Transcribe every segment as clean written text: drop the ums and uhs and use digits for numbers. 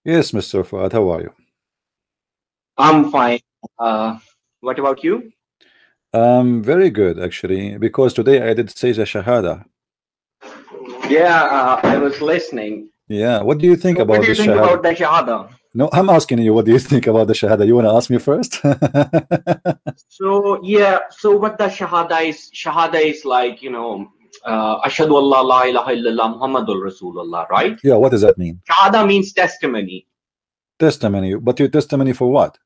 Yes, Mr. Fuad, how are you? I'm fine. Uh, what about you? Very good, actually, because today I did say the Shahada. Yeah, I was listening. Yeah, what do you think So, what about do the you think Shahada? about the Shahada? No, I'm asking you, what do you think about the Shahada? You want to ask me first? So, yeah, so what the Shahada is like, Ashhadu Allah la ilaha illallah Muhammadur Rasulullah, right? Yeah, what does that mean? Shahada means testimony. Testimony, but your testimony for what?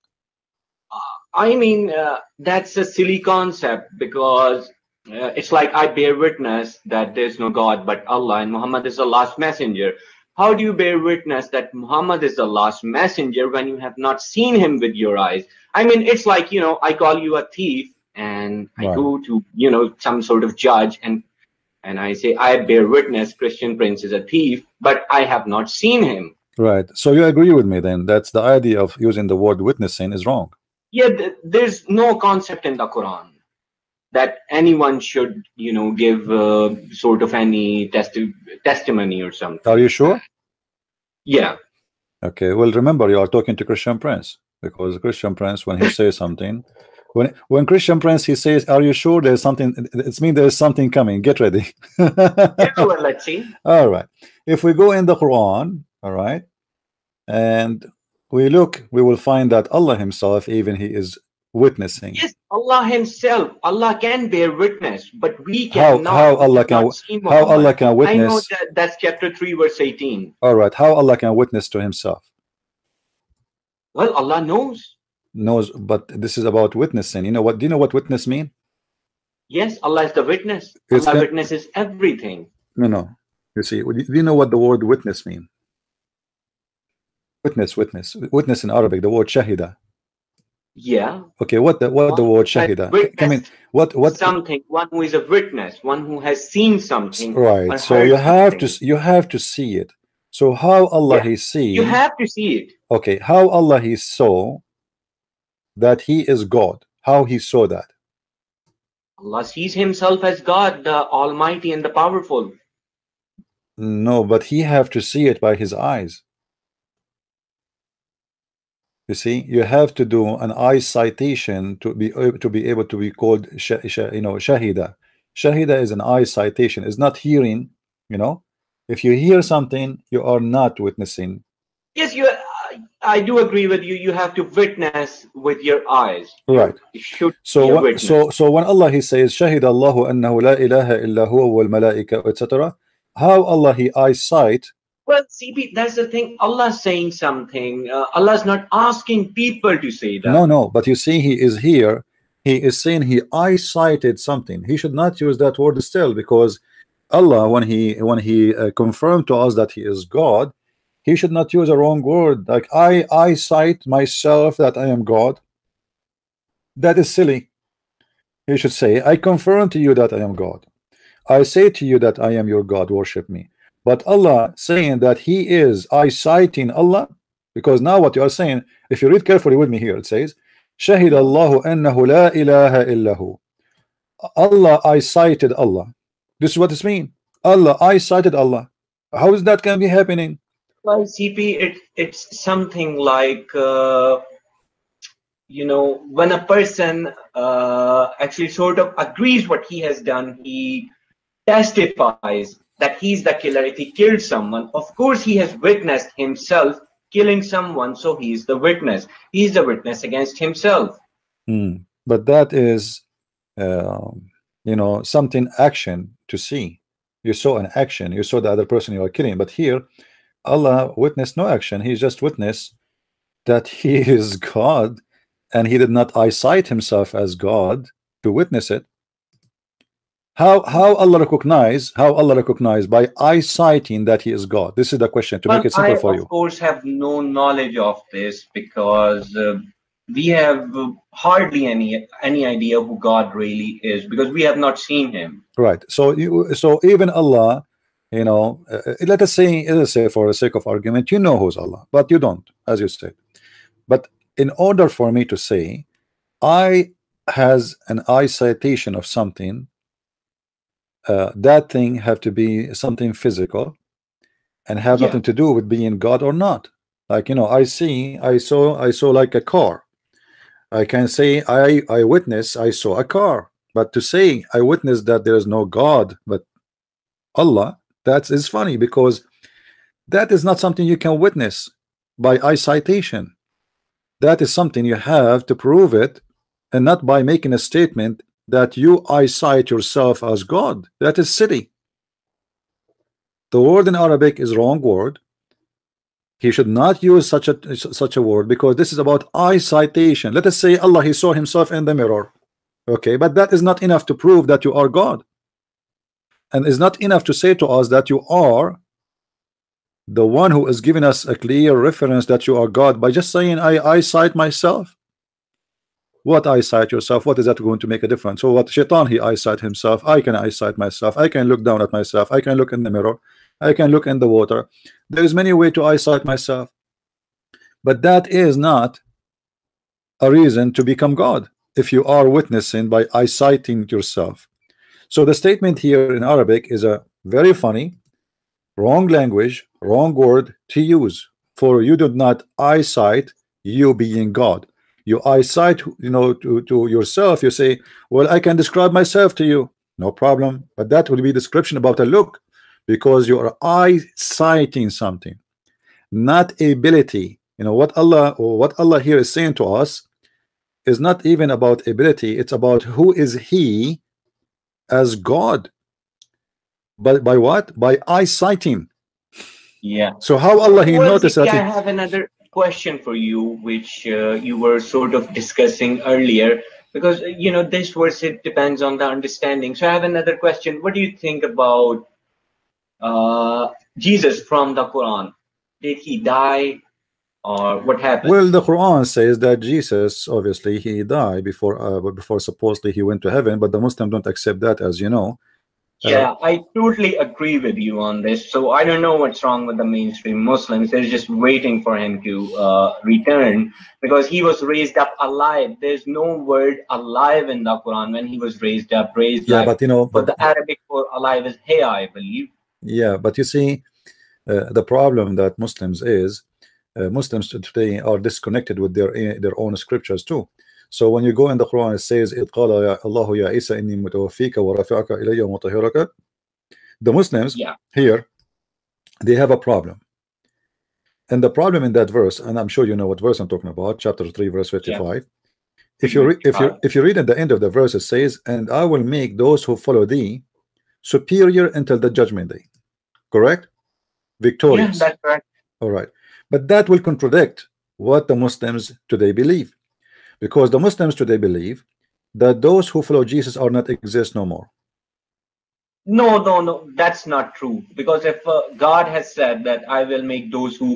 I mean, that's a silly concept because it's like I bear witness that there's no God but Allah and Muhammad is the last messenger. How do you bear witness that Muhammad is the last messenger when you have not seen him with your eyes? I mean, it's like, I call you a thief and I Right, go to, some sort of judge and I say, I bear witness Christian Prince is a thief, but I have not seen him. right. So you agree with me then? That's the idea of using the word witnessing is wrong. Yeah, there's no concept in the Quran that anyone should give sort of any testimony or Are something you like that. sure? Yeah, Okay, well, remember you are talking to Christian Prince because Christian Prince, when he says something, when Christian Prince he says, "Are you sure there's something?" It's mean there's something coming. Get ready. yeah, well, let's see. All right. If we go in the Quran, all right, and we look, we will find that Allah Himself, even He is witnessing. Yes, Allah himself, Allah can bear witness, but we cannot. How We Allah have can not seen how Muhammad. Allah can I know witness? that that's chapter 3 verse 18. All right, how Allah can witness to Himself Well, Allah knows. knows, but this is about witnessing. You know what? Do you know what witness mean? Yes, Allah is the witness. It's Allah can witnesses everything. no no. You see, do you know what the word witness mean? Witness in Arabic, the word shahida. Yeah, Okay, what the one word who has shahida? Come in. witnessed What? something, one who is a witness, one who has seen something Right. or So heard something. you have to see it. So how Allah Yeah, He you see? have to see it. Okay, how Allah He saw that He is God? How He saw that? Allah sees himself as God, the Almighty and the Powerful. No, but He have to see it by His eyes. You see, you have to do an eye citation to be able to be called shahida. Shahida is an eye citation. It's not hearing. You know, if you hear something, you are not witnessing. Yes, I do agree with you. You have to witness with your eyes. You Right. should be So a what? witness. So when Allah He says shahida Allahu annahu la ilaha illa huwa wal malaika etc. How Allah He eyesight? Well, CP, that's the thing. Allah's saying something. Allah's not asking people to say No, that. no. But you see, He is here. He is saying He eyesighted something. He should not use that word still because Allah, when he confirmed to us that He is God, He should not use a wrong word like I cite myself that I am God. That is silly. He should say, I confirm to you that I am God. I say to you that I am your God, worship me. But Allah saying that He is, I citing Allah, because now what you are saying, if you read carefully with me here, it says, Shahid Allahu annahu la ilaha illahu. Allah, I cited Allah. This is what it means. Allah, I cited Allah. How is that can be happening? Well, CP, it's something like when a person actually sort of agrees what he has done, he testifies that he's the killer. If he killed someone, of course he has witnessed himself killing someone, so he's the witness. He's the witness against himself. But that is, something action to see. You saw an action. You saw the other person you are killing. But here, Allah witnessed no action. He just witnessed that He is God, and He did not eyesight Himself as God to witness it. How Allah recognize by eyesighting that He is God? This is the question to make Well, it simple I for of you. course have no knowledge of this because we have hardly any idea who God really is because we have not seen him. Right. So even Allah, let us say for the sake of argument, you know who's Allah, but you don't, as you said. But in order for me to say I has an eye citation of something, that thing have to be something physical and have Yeah. nothing to do with being God or not. Like, you know, I saw like a car. I can say I witness I saw a car, but to say I witnessed that there is no God but Allah, that is funny, because that is not something you can witness by eye citation. That is something you have to prove it, and not by making a statement that you eyesight yourself as God. That is silly. The word in Arabic is wrong word. He should not use such a word, because this is about eye citation. Let us say Allah, he saw himself in the mirror. Okay, but that is not enough to prove that you are God, and is not enough to say to us that you are the one who is giving us a clear reference that you are God by just saying I eyesight myself. What eyesight yourself? What is that going to make a difference? So what shaitan, he eyesight himself. I can eyesight myself. I can look down at myself. I can look in the mirror. I can look in the water. There is many way to eyesight myself, but that is not a reason to become God if you are witnessing by eyesighting yourself. So the statement here in Arabic is a very funny, wrong language, wrong word to use. For you do not eyesight you being God. You eyesight, you know, to yourself. You say, well, I can describe myself to you, no problem, but that will be description about a look, because you are eyesighting something, not ability. You know what Allah here is saying to us is not even about ability. It's about who is he as God. But by what? By eyesighting. Yeah. So how Allah he Well, noticed DP, that I he, have another question for you, which you were sort of discussing earlier, because you know this verse, it depends on the understanding. So I have another question. What do you think about Jesus from the Quran? Did he die, or what happened? well, the Quran says that Jesus obviously he died before supposedly he went to heaven, but the Muslims don't accept that, as you know. Uh, Yeah, I totally agree with you on this. So I don't know what's wrong with the mainstream Muslims. They're just waiting for him to return because he was raised up alive. There's no word alive in the Quran when he was raised up, raised yeah, life. but you know, For the Arabic for alive is hayya, I believe. yeah, but you see, the problem that Muslims today are disconnected with their own scriptures too. So when you go in the Quran, it says, إِذْ قَالَ يَا اللَّهُ يَا عِيسَى إِنِّي مُتَوَفِّيكَ وَرَافِعُكَ إِلَيَّ وَمُطَهِّرُكَ. The Muslims Yeah, here, they have a problem. And the problem in that verse, and I'm sure you know what verse I'm talking about, chapter 3, verse yeah. 55. If you re if you 355. if you read at the end of the verse, it says, "And I will make those who follow thee superior until the judgment day." Correct? Yeah, Victorious. that's right. All right. But that will contradict what the Muslims today believe, because the Muslims today believe that those who follow Jesus are not exist no more. No, no, no, that's not true. Because if God has said that I will make those who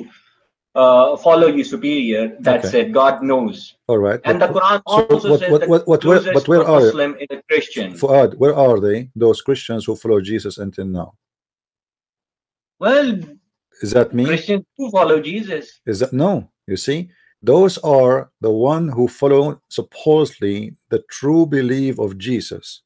follow you superior, that's Okay. it. God knows. All right. And the Quran So also says the but closest to where a are Muslim is a Christian. Fuad, where are they, those Christians who follow Jesus until now? Well, Is that me? Christians do follow Jesus. Is that no? You see, those are the one who follow supposedly the true belief of Jesus.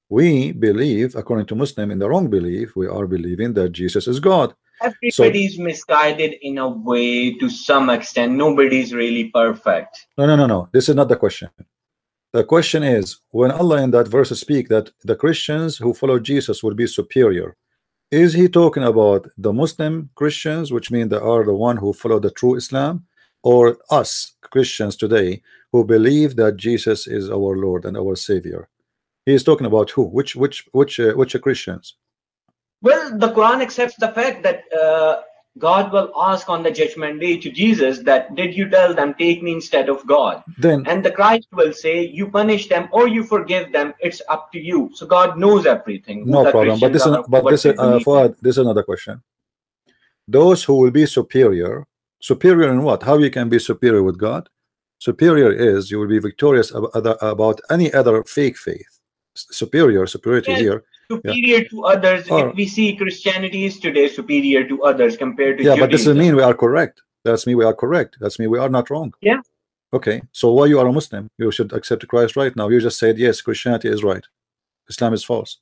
We believe, according to Muslim, in the wrong belief. We are believing that Jesus is God. So Everybody's misguided in a way to some extent. Nobody's really perfect. no. This is not the question. The question is, when Allah in that verse speak that the Christians who follow Jesus will be superior, is he talking about the Muslim Christians, which mean they are the one who follow the true Islam, or us Christians today who believe that Jesus is our Lord and our Savior? He is talking about who? Which Christians? Well, the Quran accepts the fact that God will ask on the judgment day to Jesus that did you tell them take me instead of God? Then And the Christ will say you punish them or you forgive them. It's up to you. So God knows everything, who no the problem. But Christians this is are, but what this they is believe in. Fuad, this is another question. Those who will be superior, superior in what? How you can be superior with God? Superior is you will be victorious about any other fake faith. Superiority Yes, here. Yeah. superior to others. If Or we see Christianity is today superior to others compared to yeah, but this doesn't Judaism. mean we are correct. That's me. We are correct. That's me. We are not wrong. Yeah. Okay. So why you are a Muslim? You should accept Christ right now. You just said yes, Christianity is right, Islam is false.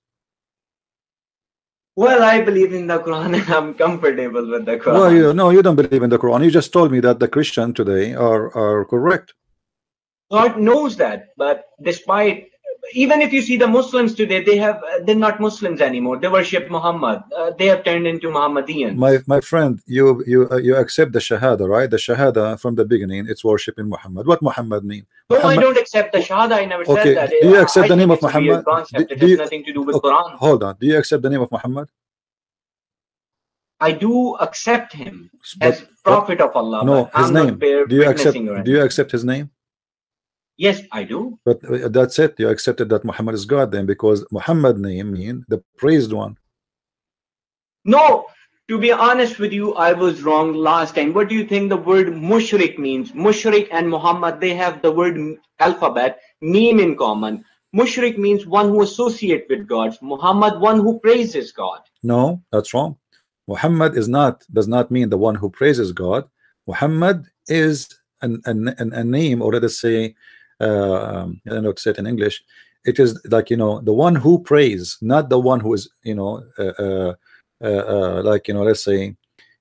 Well, I believe in the Quran and I'm comfortable with the Well, Quran. no, you don't believe in the Quran. You just told me that the Christian today are correct. God knows that, but despite, even if you see the Muslims today, they're not Muslims anymore. They worship Muhammad. They have turned into Muhammadiyans. My friend, you accept the Shahada, right? The Shahada from the beginning, it's worshiping Muhammad. What Muhammad mean? No, I Muhammad. don't accept the Shahada. I never said Okay, that. do you accept I the name think of it's a weird Muhammad? concept. It Do has you? nothing to do with Okay, Quran. hold on. Do you accept the name of Muhammad? I do accept him But as Prophet of Allah, no, but his I'm not name. bear Do you accept? witnessing or Do you anything. accept his name? Yes, I do. But that's it. You accepted that Muhammad is God then, because Muhammad name mean the praised one. No, to be honest with you, I was wrong last time. What do you think the word mushrik means? Mushrik and Muhammad, they have the word alphabet, meme in common. Mushrik means one who associate with gods. Muhammad, one who praises God. No, that's wrong. Muhammad is not does not mean the one who praises God. Muhammad is a name, or let us say, I don't know how to say it in English. It is like, the one who prays, not the one who is, like, let's say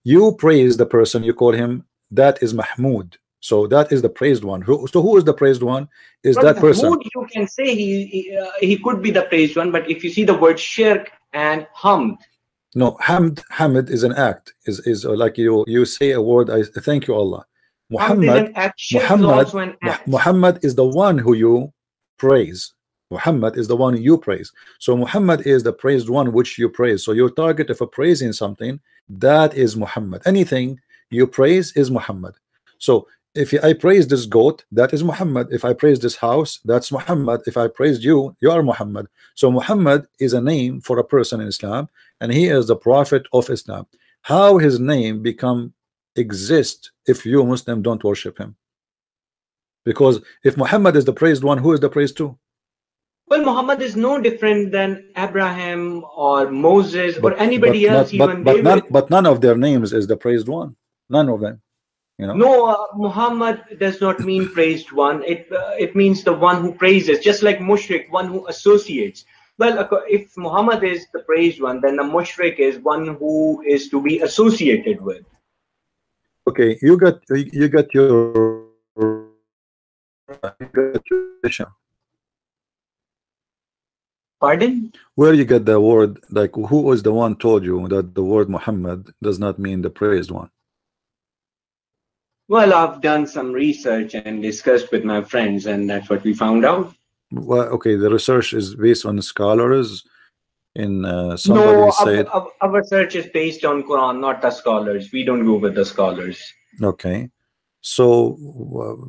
you praise the person, you call him, that is Mahmud. So that is the praised one. So who is the praised one? Is Well, that person? Mahmoud, you can say he could be the praised one, but if you see the word shirk and hamd, No, hamd is an act. Is like you say a word. I thank you, Allah. hamd is Muhammad, an act, shirk is Muhammad, also an act. Muhammad is the one who you praise. Muhammad is the one you praise. So Muhammad is the praised one which you praise. So your target of a praising something, that is Muhammad. Anything you praise is Muhammad. So if I praise this goat, that is Muhammad. If I praise this house, that's Muhammad. If I praised you, you are Muhammad. So Muhammad is a name for a person in Islam, and he is the prophet of Islam. How his name become exist if you Muslim don't worship him? Because if Muhammad is the praised one, who is the praised too? Well, Muhammad is no different than Abraham or Moses or But anybody else, even David. none of their names is the praised one. None of them. You know. No, Muhammad does not mean praised one. It means the one who praises, just like mushrik, one who associates. Well, if Muhammad is the praised one, then the mushrik is one who is to be associated with. Okay, you got your Pardon? where you get the word, like who was the one told you that the word Muhammad does not mean the praised one? Well, I've done some research and discussed with my friends, and that's what we found out. Well, okay, the research is based on scholars. In somebody No, said, our research is based on Quran, not the scholars. We don't go with the scholars. okay, so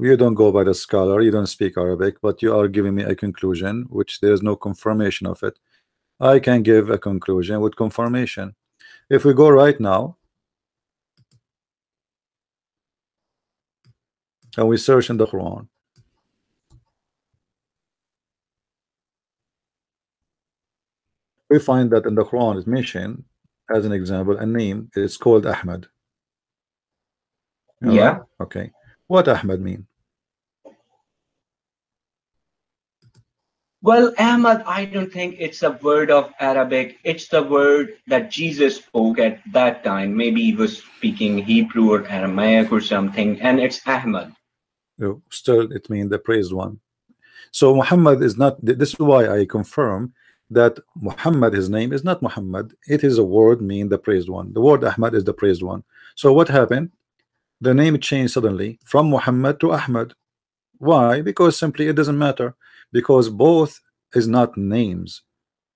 you don't go by the scholar, you don't speak Arabic, but you are giving me a conclusion which there is no confirmation of it. I can give a conclusion with confirmation. If we go right now and we search in the Quran, we find that in the Quran is mentioned as an example a name. It's called Ahmad. All right, Yeah. okay. What Ahmad mean? Well, Ahmad, I don't think it's a word of Arabic. It's the word that Jesus spoke at that time. Maybe he was speaking Hebrew or Aramaic or something, and it's Ahmad. Still, it means the praised one. So Muhammad is not. This is why I confirm that Muhammad, his name is not Muhammad. It is a word mean the praised one. The word Ahmad is the praised one. So what happened? The name changed suddenly from Muhammad to Ahmad. Why? Because simply it doesn't matter. Because both is not names.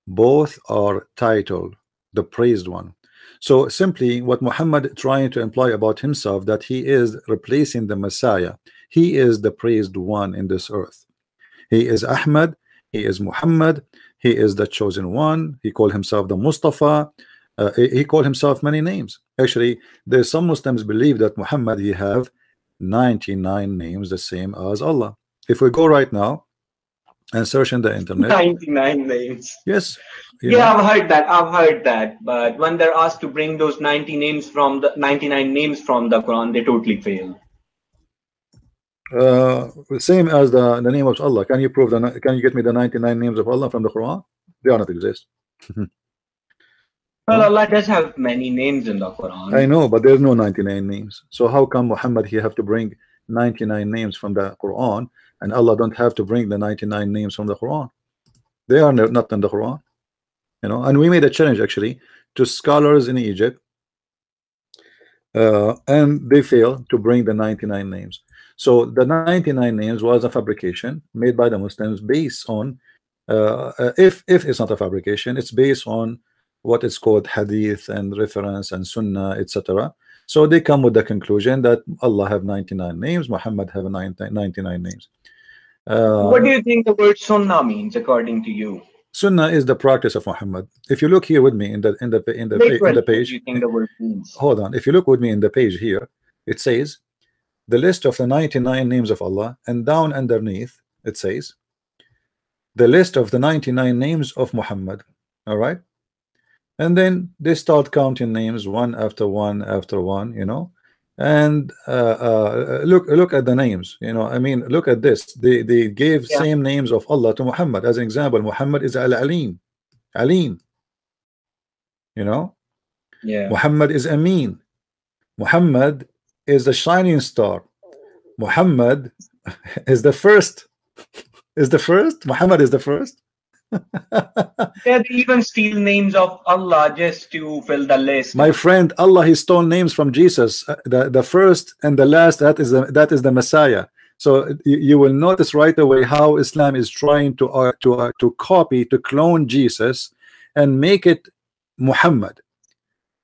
Both are title, the praised one. So simply what Muhammad trying to imply about himself, that he is replacing the Messiah. He is the praised one in this earth. He is Ahmad, he is Muhammad, he is the chosen one. He called himself the Mustafa. He called himself many names. Actually, there's some Muslims believe that Muhammad, he have 99 names the same as Allah. If we go right now and search in the internet, 99 names. yes, you Yeah, know, I've heard that. I've heard that. But when they're asked to bring those 90 names from the 99 names from the Quran, they totally fail. same as the name of Allah. Can you prove can you get me the 99 names of Allah from the Quran? They do not exist. Well, No, Allah does have many names in the I Quran. know, but there's no 99 names. So how come Muhammad he have to bring 99 names from the Quran, and Allah don't have to bring the 99 names from the Quran? They are not in the Quran, you know. And we made a challenge actually to scholars in Egypt, and they failed to bring the 99 names. So the 99 names was a fabrication made by the Muslims based on, if it's not a fabrication, it's based on what is called hadith and reference and sunnah, etc. So they come with the conclusion that Allah have 99 names, Muhammad have 99 names. What uh, do you think the word sunnah means according to you? Sunnah is the practice of Muhammad. If you look here with me in the Literally, what do page, you think the word means? hold on, if you look with me in the page here, it says the list of the 99 names of Allah, and down underneath it says the list of the 99 names of Muhammad. All right, and then they start counting names one after one after one, you know. And look at the names, you know. I mean, look at this. They gave Yeah, same names of Allah to Muhammad. As an example, Muhammad is Al-Alim, Alim, you know. yeah. Muhammad is Amin. Muhammad is a shining star. Muhammad is the first. Is the first. Muhammad is the first. Yeah, they even steal names of Allah just to fill the list. My friend, Allah he stole names from Jesus. The first and the last, that is the Messiah. So you will notice right away how Islam is trying to copy, to clone Jesus and make it Muhammad.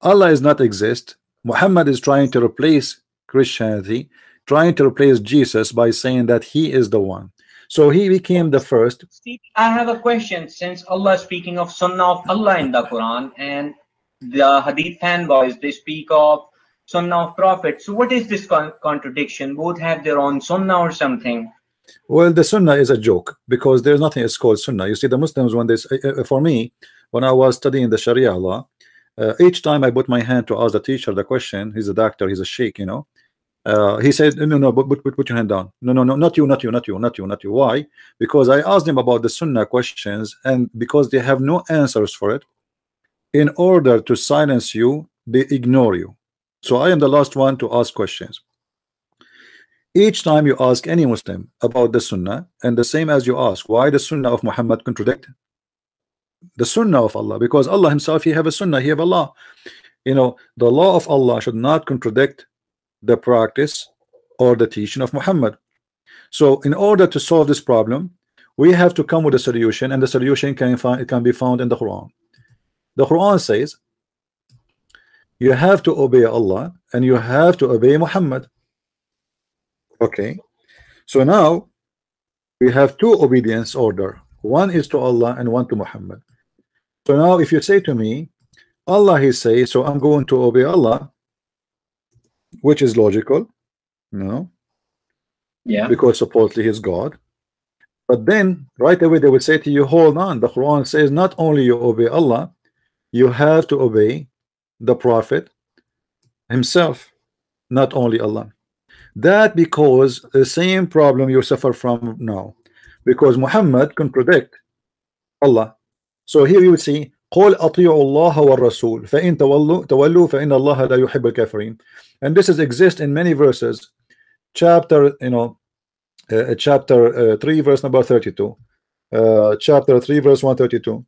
Allah is not exist. Muhammad is trying to replace Christianity, trying to replace Jesus by saying that he is the one. So he became the first. Steve, I have a question. Since Allah is speaking of Sunnah of Allah in the Quran, and the Hadith fanboys they speak of Sunnah of Prophet, so what is this contradiction? Both have their own Sunnah or something. Well, the Sunnah is a joke because there's nothing is called Sunnah. You see, the Muslims, when this, for me, when I was studying the Sharia law, each time I put my hand to ask the teacher the question, he's a doctor, he's a sheikh, you know. He said, no, no, but put your hand down. No, no, no, not you, not you, not you, not you, not you. Why? Because I asked them about the Sunnah questions, and because they have no answers for it, in order to silence you, they ignore you. So I am the last one to ask questions. Each time you ask any Muslim about the Sunnah, and the same as you ask why the Sunnah of Muhammad contradict the Sunnah of Allah, because Allah himself, he have a Sunnah, he have a law. You know, the law of Allah should not contradict the practice or the teaching of Muhammad. So in order to solve this problem, we have to come with a solution, and the solution can be found in the Quran. The Quran says you have to obey Allah and you have to obey Muhammad. Okay, so now we have two obedience order. One is to Allah and one to Muhammad. So now if you say to me, Allah he say, so I'm going to obey Allah, which is logical, no, Yeah. because supposedly he's God. But then right away they would say to you, hold on, the Quran says not only you obey Allah, you have to obey the Prophet himself, not only Allah. That because the same problem you suffer from now, because Muhammad contradict Allah. So here you would see قل أطيعوا الله والرسول فإن تولوا فإن الله لا يحب الكافرين. And this is exist in many verses. Chapter, you know, chapter 3 verse number 32, chapter 3 verse 132,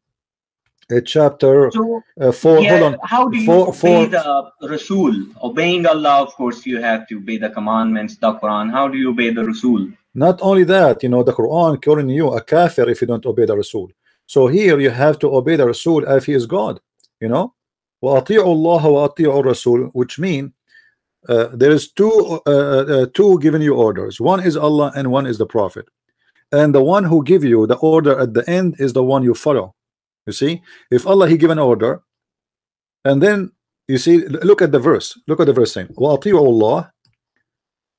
chapter So 4, hold yeah, on, how do you 4 obey 4 the Rasul? Obeying Allah, of course, you have to obey the commandments, the Quran. How do you obey the Rasul? Not only that, you know, the Quran calling you a kafir if you don't obey the Rasul. So here you have to obey the Rasul if he is God, you know. وَأَطِيعُوا اللَّهَ وَأَطِيعُوا الرَّسُولَ, which mean there is two giving you orders. One is Allah and one is the Prophet, and the one who give you the order at the end is the one you follow. You see, if Allah he give an order, and then you see, look at the verse, look at the verse saying وَأَطِيعُوا اللَّهَ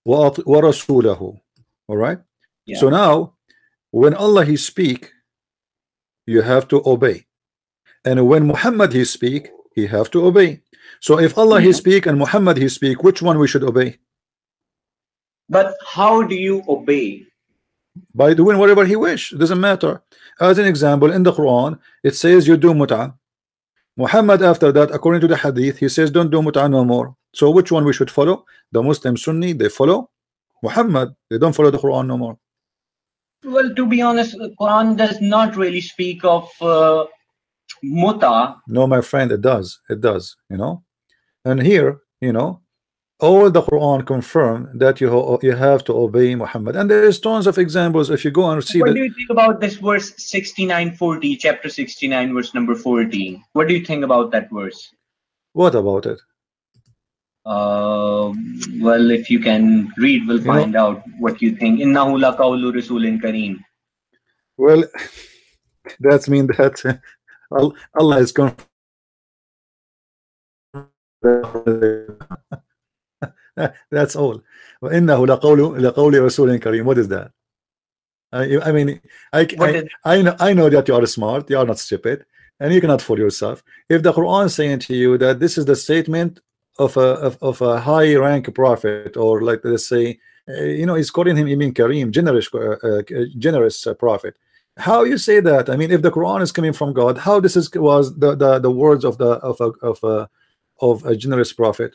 وَرَسُولَهُ. All right, Yeah. so now when Allah he speak, you have to obey, and when Muhammad he speak, he have to obey. So if Allah he speak and Muhammad he speak, which one we should obey? But how do you obey? By doing whatever he wish. It doesn't matter. As an example, in the Quran it says you do mut'ah. Muhammad after that, according to the hadith, he says don't do mut'ah no more. So which one we should follow? The Muslim Sunni, they follow Muhammad, they don't follow the Quran no more. Well, to be honest, the Quran does not really speak of muta. No, my friend, it does. It does, you know. And here, you know, all the Quran confirm that you have to obey Muhammad. And there is tons of examples. If you go and see What that. do you think about this verse 69:40, chapter 69, verse number 14? What do you think about that verse? What about it? Well, if you can read, we'll find out what you think. Innahu laqawlu rasulin kareem. Well, that means that Allah is confirmed. That's all. وإنه لقول رسول كريم. What is that? I mean, I know that you are smart, you are not stupid, and you cannot fool yourself. If the Quran is saying to you that this is the statement of a high rank prophet, or like let's say, you know, he's calling him Imin Kareem, generous prophet. How you say that? I mean, if the Quran is coming from God, how this was the words of a generous prophet?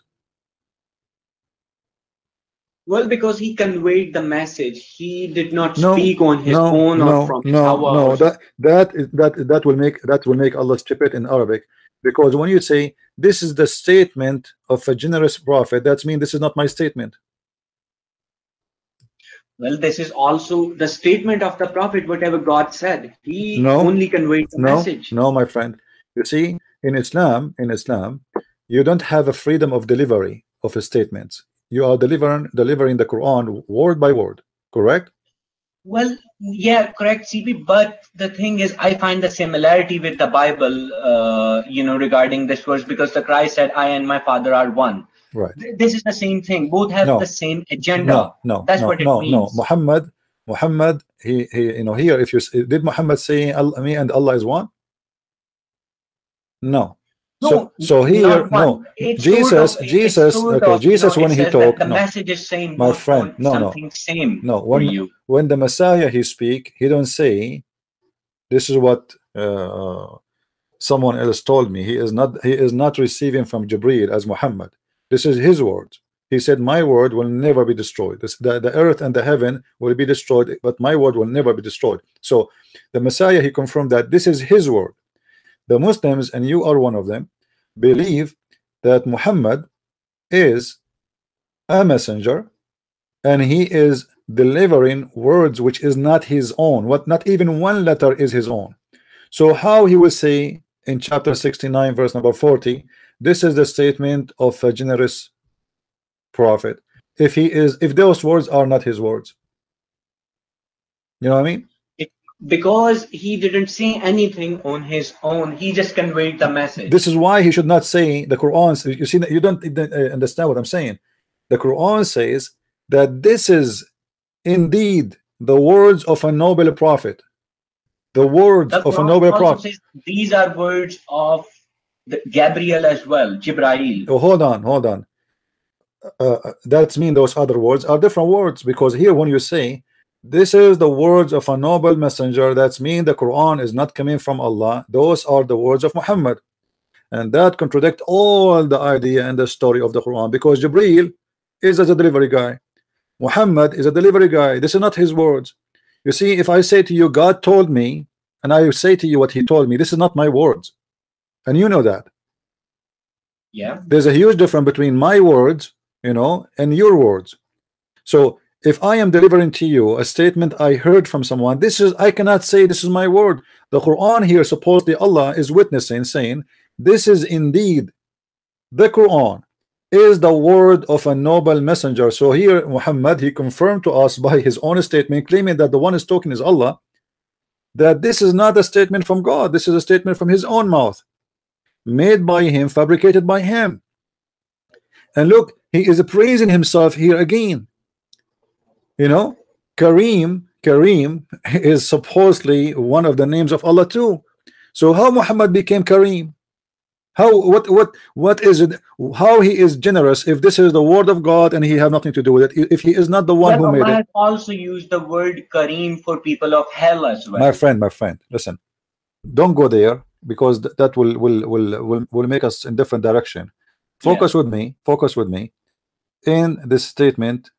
Well, because he conveyed the message. He did not speak on his own or from his power. No, that will make Allah stupid in Arabic. Because when you say this is the statement of a generous prophet, that means this is not my statement. Well, this is also the statement of the prophet. Whatever God said, he only conveyed the message. No, my friend. You see, in Islam, you don't have a freedom of delivery of a statements. You are delivering the Quran word by word, correct? Well, yeah, correct, CP. But the thing is, I find the similarity with the Bible, you know, regarding this verse, because the Christ said, "I and my Father are one." Right. This is the same thing. Both have the same agenda. That's what it means. No. Muhammad, he, you know, here, if you did Muhammad say me and Allah is one? No. So here, no. Jesus, okay, Jesus, when he talked, the message is same. My friend, same. No, when the Messiah he speak, he don't say, this is what someone else told me. He is not receiving from Jibreel as Muhammad. This is his word. He said, my word will never be destroyed. The earth and the heaven will be destroyed, but my word will never be destroyed. So the Messiah, he confirmed that this is his word. The Muslims, and you are one of them, believe that Muhammad is a messenger and he is delivering words which is not his own. Not even one letter is his own. So how he will say in chapter 69 verse number 40, this is the statement of a generous prophet, if those words are not his words? You know what I mean? Because he didn't say anything on his own, he just conveyed the message. This is why he should not say the Quran. You see that you don't understand what I'm saying. The Quran says that this is indeed the words of a noble prophet. The words of a noble prophet. Says these are words of Gabriel as well, Jibrail. Oh, hold on. That means those other words are different words, because here when you say this is the words of a noble messenger, that's mean the Quran is not coming from Allah. Those are the words of Muhammad, and that contradict all the idea and the story of the Quran, because Jibreel is as a delivery guy, Muhammad is a delivery guy. This is not his words. You see, if I say to you God told me, and I say to you what he told me, this is not my words, and you know that. Yeah, there's a huge difference between my words, you know, and your words. So if I am delivering to you a statement I heard from someone, I cannot say this is my word. The Quran here, supposedly Allah is witnessing, saying this is indeed the Quran is the word of a noble messenger. So here Muhammad, he confirmed to us by his own statement, claiming that the one is talking is Allah, that this is not a statement from God, this is a statement from his own mouth, made by him, fabricated by him. And look, he is praising himself here again. You know, Kareem is supposedly one of the names of Allah too. So how Muhammad became Kareem? How what is it? How he is generous if this is the word of God and he have nothing to do with it? If he is not the one who made it. Also used the word Kareem for people of hell as well. My friend, listen. Don't go there. because that will make us in different direction. Yeah. Focus with me. Focus with me. In this statement,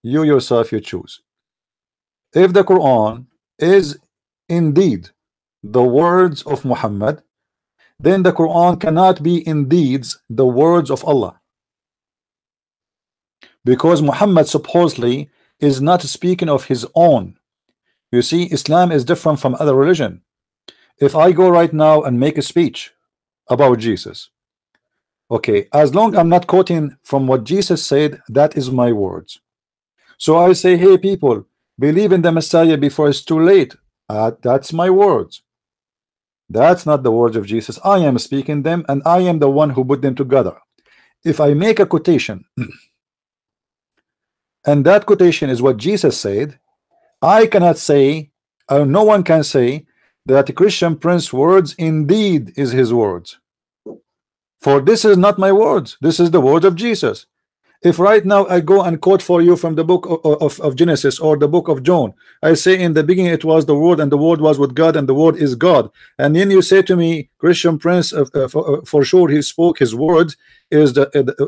you yourself you choose. If the Quran is indeed the words of Muhammad, then the Quran cannot be indeed the words of Allah, because Muhammad supposedly is not speaking of his own. You see, Islam is different from other religion. If I go right now and make a speech about Jesus, okay, as long I'm not quoting from what Jesus said, that is my words. So I say, hey people, believe in the Messiah before it's too late. That's my words. That's not the words of Jesus. I am speaking them, and I am the one who put them together. If I make a quotation and that quotation is what Jesus said, I cannot say, or no one can say, that the Christian Prince's words indeed is his words. For this is not my words. This is the word of Jesus. If right now I go and quote for you from the book of Genesis or the book of John, I say in the beginning it was the word, and the word was with God, and the word is God, and then you say to me, Christian Prince, for sure he spoke his words, is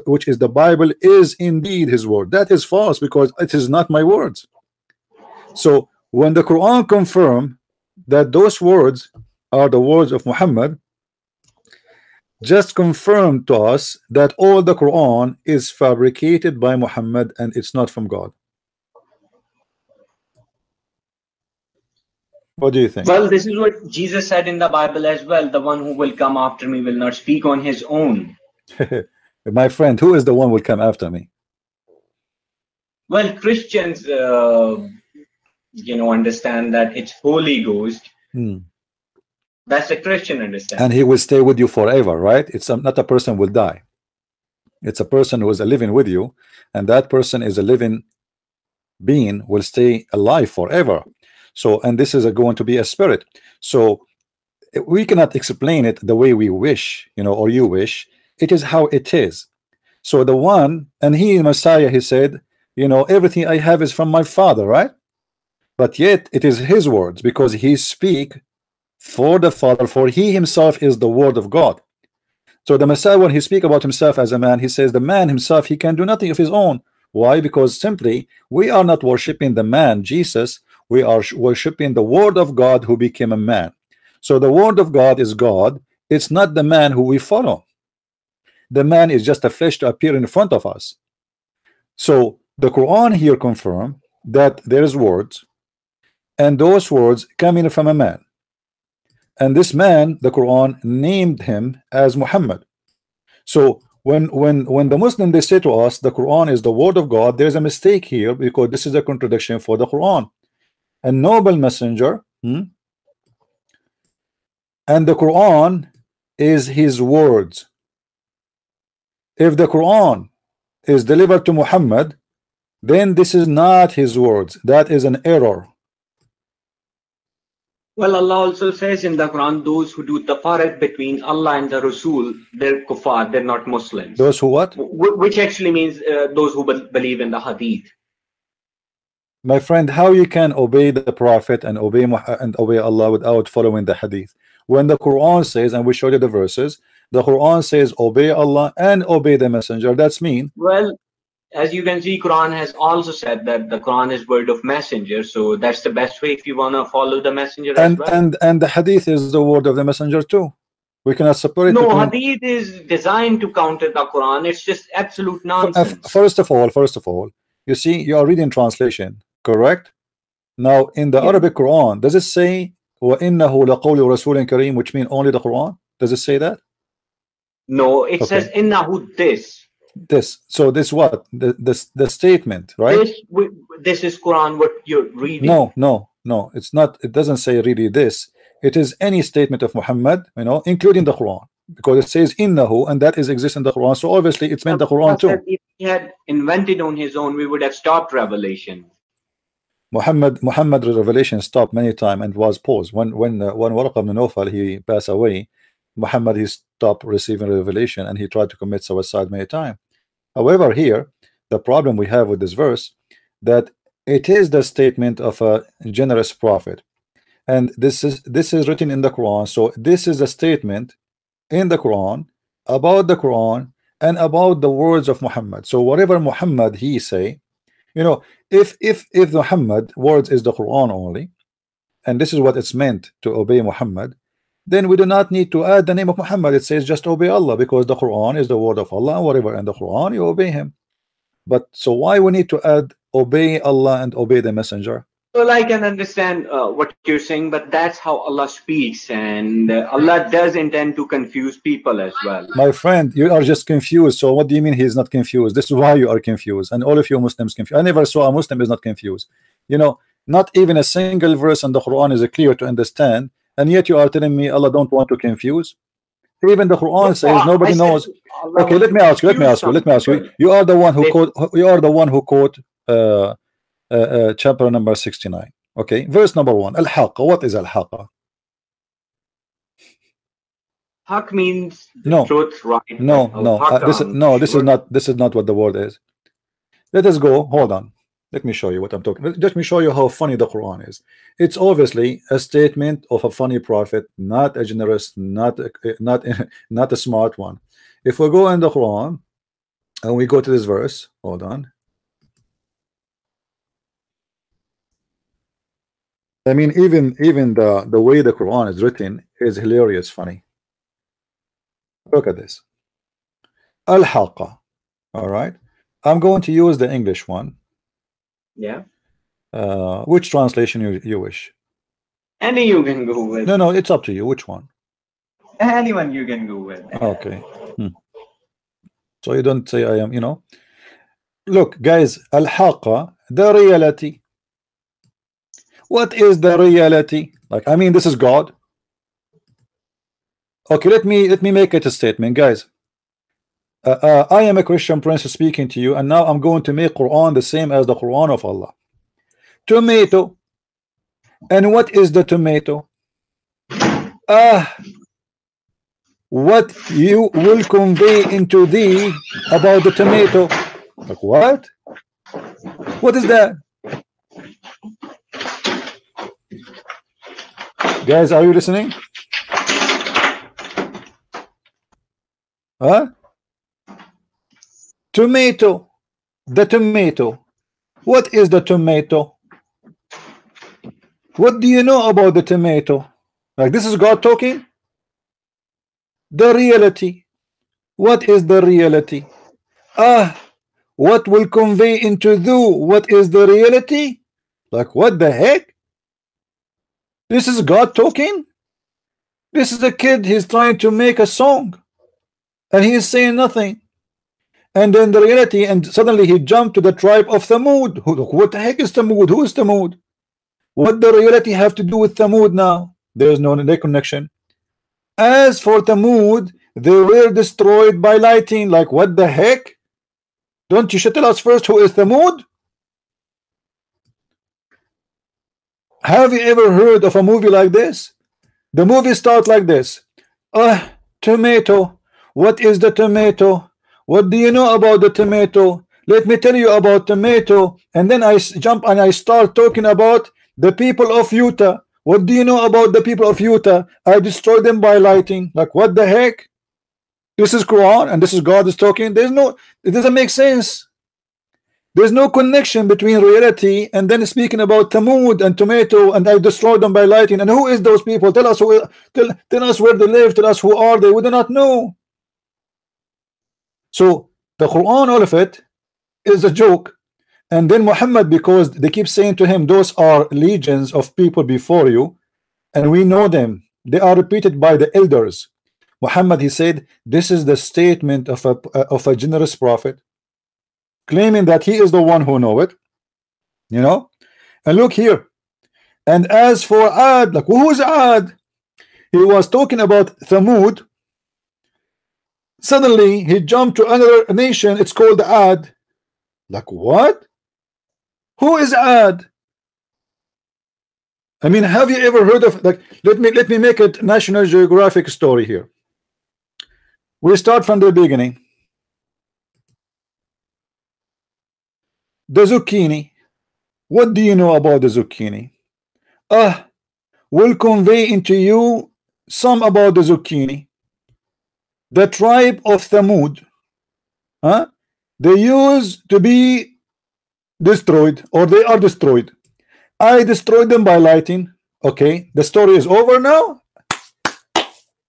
which is the Bible, is indeed his word. That is false, because it is not my words. So when the Quran confirm that those words are the words of Muhammad, just confirm to us that all the Quran is fabricated by Muhammad and it's not from God. What do you think? Well, this is what Jesus said in the Bible as well. The one who will come after me will not speak on his own. My friend, who is the one will come after me? Well, Christians, understand that it's Holy Ghost. That's a Christian understanding. And he will stay with you forever, right? It's not a person will die. It's a person who is living with you, and that person is a living being, will stay alive forever. So, and this is going to be a spirit. So we cannot explain it the way we wish, or you wish. It is how it is. So the one, and he, Messiah, he said, everything I have is from my Father, right? But yet it is his words, because he speak for the Father, for he himself is the word of God. So the Messiah, when he speak about himself as a man, he says the man himself, he can do nothing of his own. Why? Because simply we are not worshiping the man Jesus, we are worshiping the word of God who became a man. So the word of God is God. It's not the man who we follow. The man is just a flesh to appear in front of us. So the Quran here confirm that there is words, and those words coming from a man. And this man, the Quran named him as Muhammad. So when the Muslim, they say to us the Quran is the word of God, there's a mistake here, because this is a contradiction for the Quran. A noble messenger, and the Quran is his words. If the Quran is delivered to Muhammad, then this is not his words. That is an error. Well, Allah also says in the Quran, those who do tafarat between Allah and the Rasul, they're kuffar, they're not Muslims. Those who what? Which actually means those who believe in the hadith. My friend, how you can obey the Prophet and obey Allah without following the hadith? When the Quran says, and we showed you the verses, the Quran says obey Allah and obey the messenger. That's mean. Well, as you can see, Quran has also said that the Quran is word of messenger, so that's the best way if you want to follow the messenger as well. And the hadith is the word of the messenger too. We cannot separate. No, hadith is designed to counter the Quran. It's just absolute nonsense. First of all, you see, you are reading translation, correct? Now in the Arabic Quran, does it say وَإِنَّهُ لَقَوْلُ رَسُولٍ كَرِيمٍ, which mean only the Quran? Does it say that? No, it says innahu this. So this what? The statement, right? This is Quran what you're reading. No, it's not. It doesn't say really this. It is any statement of Muhammad, including the Quran, because it says innahu, and that is exists in the Quran. So obviously it's meant the Quran too. If he had invented on his own, we would have stopped revelation. Muhammad revelation stopped many times and was paused. When Waraq ibn Nawfal, he passed away, Muhammad, he stopped receiving revelation and he tried to commit suicide many times. However, here the problem we have with this verse, that it is the statement of a generous prophet. and this is written in the Quran. So this is a statement in the Quran about the Quran and about the words of Muhammad. So whatever Muhammad he say, if Muhammad words is the Quran only, and this is what it's meant to obey Muhammad, then we do not need to add the name of Muhammad. It says just obey Allah, because the Quran is the word of Allah, and whatever in the Quran you obey him. But so why we need to add obey Allah and obey the messenger? Well, I can understand what you're saying, but that's how Allah speaks, and Allah does intend to confuse people as well. My friend, you are just confused. So what do you mean he is not confused? This is why you are confused, and all of you Muslims confused. I never saw a Muslim is not confused. Not even a single verse in the Quran is clear to understand, and yet you are telling me Allah don't want to confuse. Even the Quran says I nobody said knows. Allah Okay, wants let to me ask you. confuse some people. You are the one who They, quote. You are the one who quote chapter number 69. Okay, verse number 1. Al-Haqqa. What is Al-Haqqa? Haq means the No, truth, right? no, no. Al-Haqqa, This is not what the word is. Let us go. Hold on. Let me show you what I'm talking. Let me show you how funny the Quran is. It's obviously a statement of a funny prophet, not a generous, not not a smart one. If we go in the Quran and we go to this verse, hold on. I mean, even the way the Quran is written is hilarious, funny. Look at this. Al-Haqqa. All right. I'm going to use the English one. yeah. Which translation you wish? Any you can go with. No, it's up to you. Which one? Anyone you can go with. Okay. So you don't say I am, Look, guys, Al-Haqqa, the reality. What is the reality? Like, I mean, this is God. Okay, let me make it a statement, guys. I am a Christian prince speaking to you, and now I'm going to make Quran the same as the Quran of Allah. Tomato. And what is the tomato? What you will convey into thee about the tomato? Like what? What is that? Guys, are you listening? Huh? Tomato. The tomato. What is the tomato? What do you know about the tomato? Like, this is God talking? The reality. What is the reality? What will convey into thou? What is the reality? Like, what the heck? This is God talking? This is a kid, he's trying to make a song, and he is saying nothing. And then the reality, and suddenly he jumped to the tribe of Thamud. What the heck is Thamud? Who is Thamud? What the reality have to do with Thamud now? There is no connection. As for Thamud, they were destroyed by lightning. Like, what the heck? Don't you should tell us first who is Thamud? Have you ever heard of a movie like this? The movie starts like this. Tomato. What is the tomato? What do you know about the tomato? Let me tell you about tomato. And then I jump and I start talking about the people of Utah. What do you know about the people of Utah? I destroyed them by lightning. Like, what the heck? This is Quran and this is God is talking. It doesn't make sense. There's no connection between reality and then speaking about Thamud and tomato, and I destroyed them by lightning. And who is those people? Tell us tell us where they live. Tell us who are they. We do not know. So the Quran, all of it is a joke. And then Muhammad, because they keep saying to him, those are legions of people before you, and we know them. They are repeated by the elders. Muhammad, he said, this is the statement of a generous prophet, claiming that he is the one who know it, And look here. And as for Ad, like, who is Ad? He was talking about Thamud. Suddenly he jumped to another nation. It's called Ad. Like, what? Who is Ad? I mean, have you ever heard of, like, let me make a National Geographic story here. We start from the beginning. The zucchini. What do you know about the zucchini? will convey into you some about the zucchini. The tribe of Thamud, they used to be destroyed, or they are destroyed. I destroyed them by lightning. Okay, the story is over now.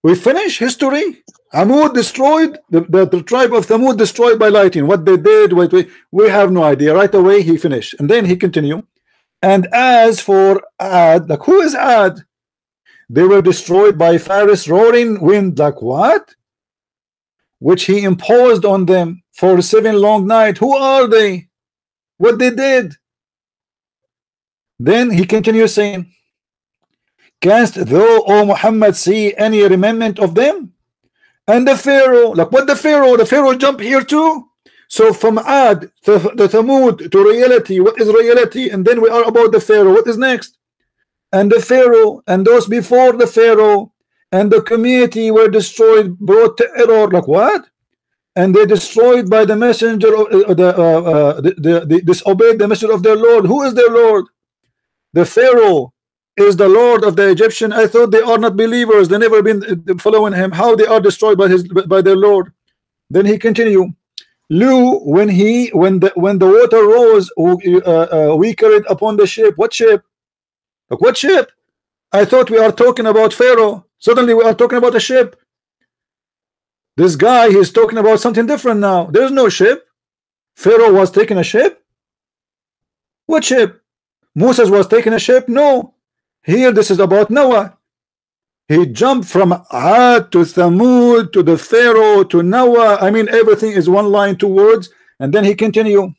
We finish history. Thamud destroyed, the tribe of Thamud destroyed by lightning. What they did, we have no idea. Right away he finished, and then he continued. And as for Ad, like who is Ad? They were destroyed by Faris' roaring wind. Like what? Which he imposed on them for 7 long nights. Who are they? What they did? Then he continues saying, canst thou, O Muhammad, see any remnant of them? And the Pharaoh, like what the Pharaoh jumped here too. So from Ad to the Thamud to reality, what is reality? And then we are about the Pharaoh. What is next? And the Pharaoh and those before the Pharaoh and the community were destroyed, brought to error. Like what? And they destroyed by the messenger of they disobeyed the messenger of their Lord. Who is their Lord? The Pharaoh is the Lord of the Egyptian. I thought they are not believers. They never been following him. How they are destroyed by their Lord? Then he continued. Lu, when the water rose, we carried upon the ship. What ship? Like what ship? I thought we are talking about Pharaoh. Suddenly we are talking about a ship. This guy, he's talking about something different now. There's no ship. Pharaoh was taking a ship. What ship? Moses was taking a ship. No. Here this is about Noah. He jumped from Ad to Thamud to the Pharaoh to Noah. I mean, everything is one line, 2 words. And then he continued,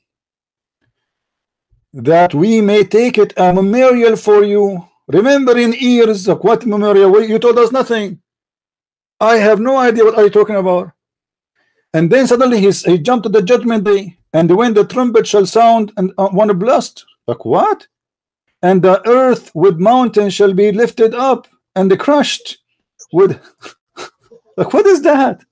that we may take it a memorial for you. Remember in years of what memorial? You told us nothing. I have no idea what are you talking about. And then suddenly he jumped to the judgment day, and when the trumpet shall sound and one blast. Like what? And the earth with mountains shall be lifted up and crushed with like what is that?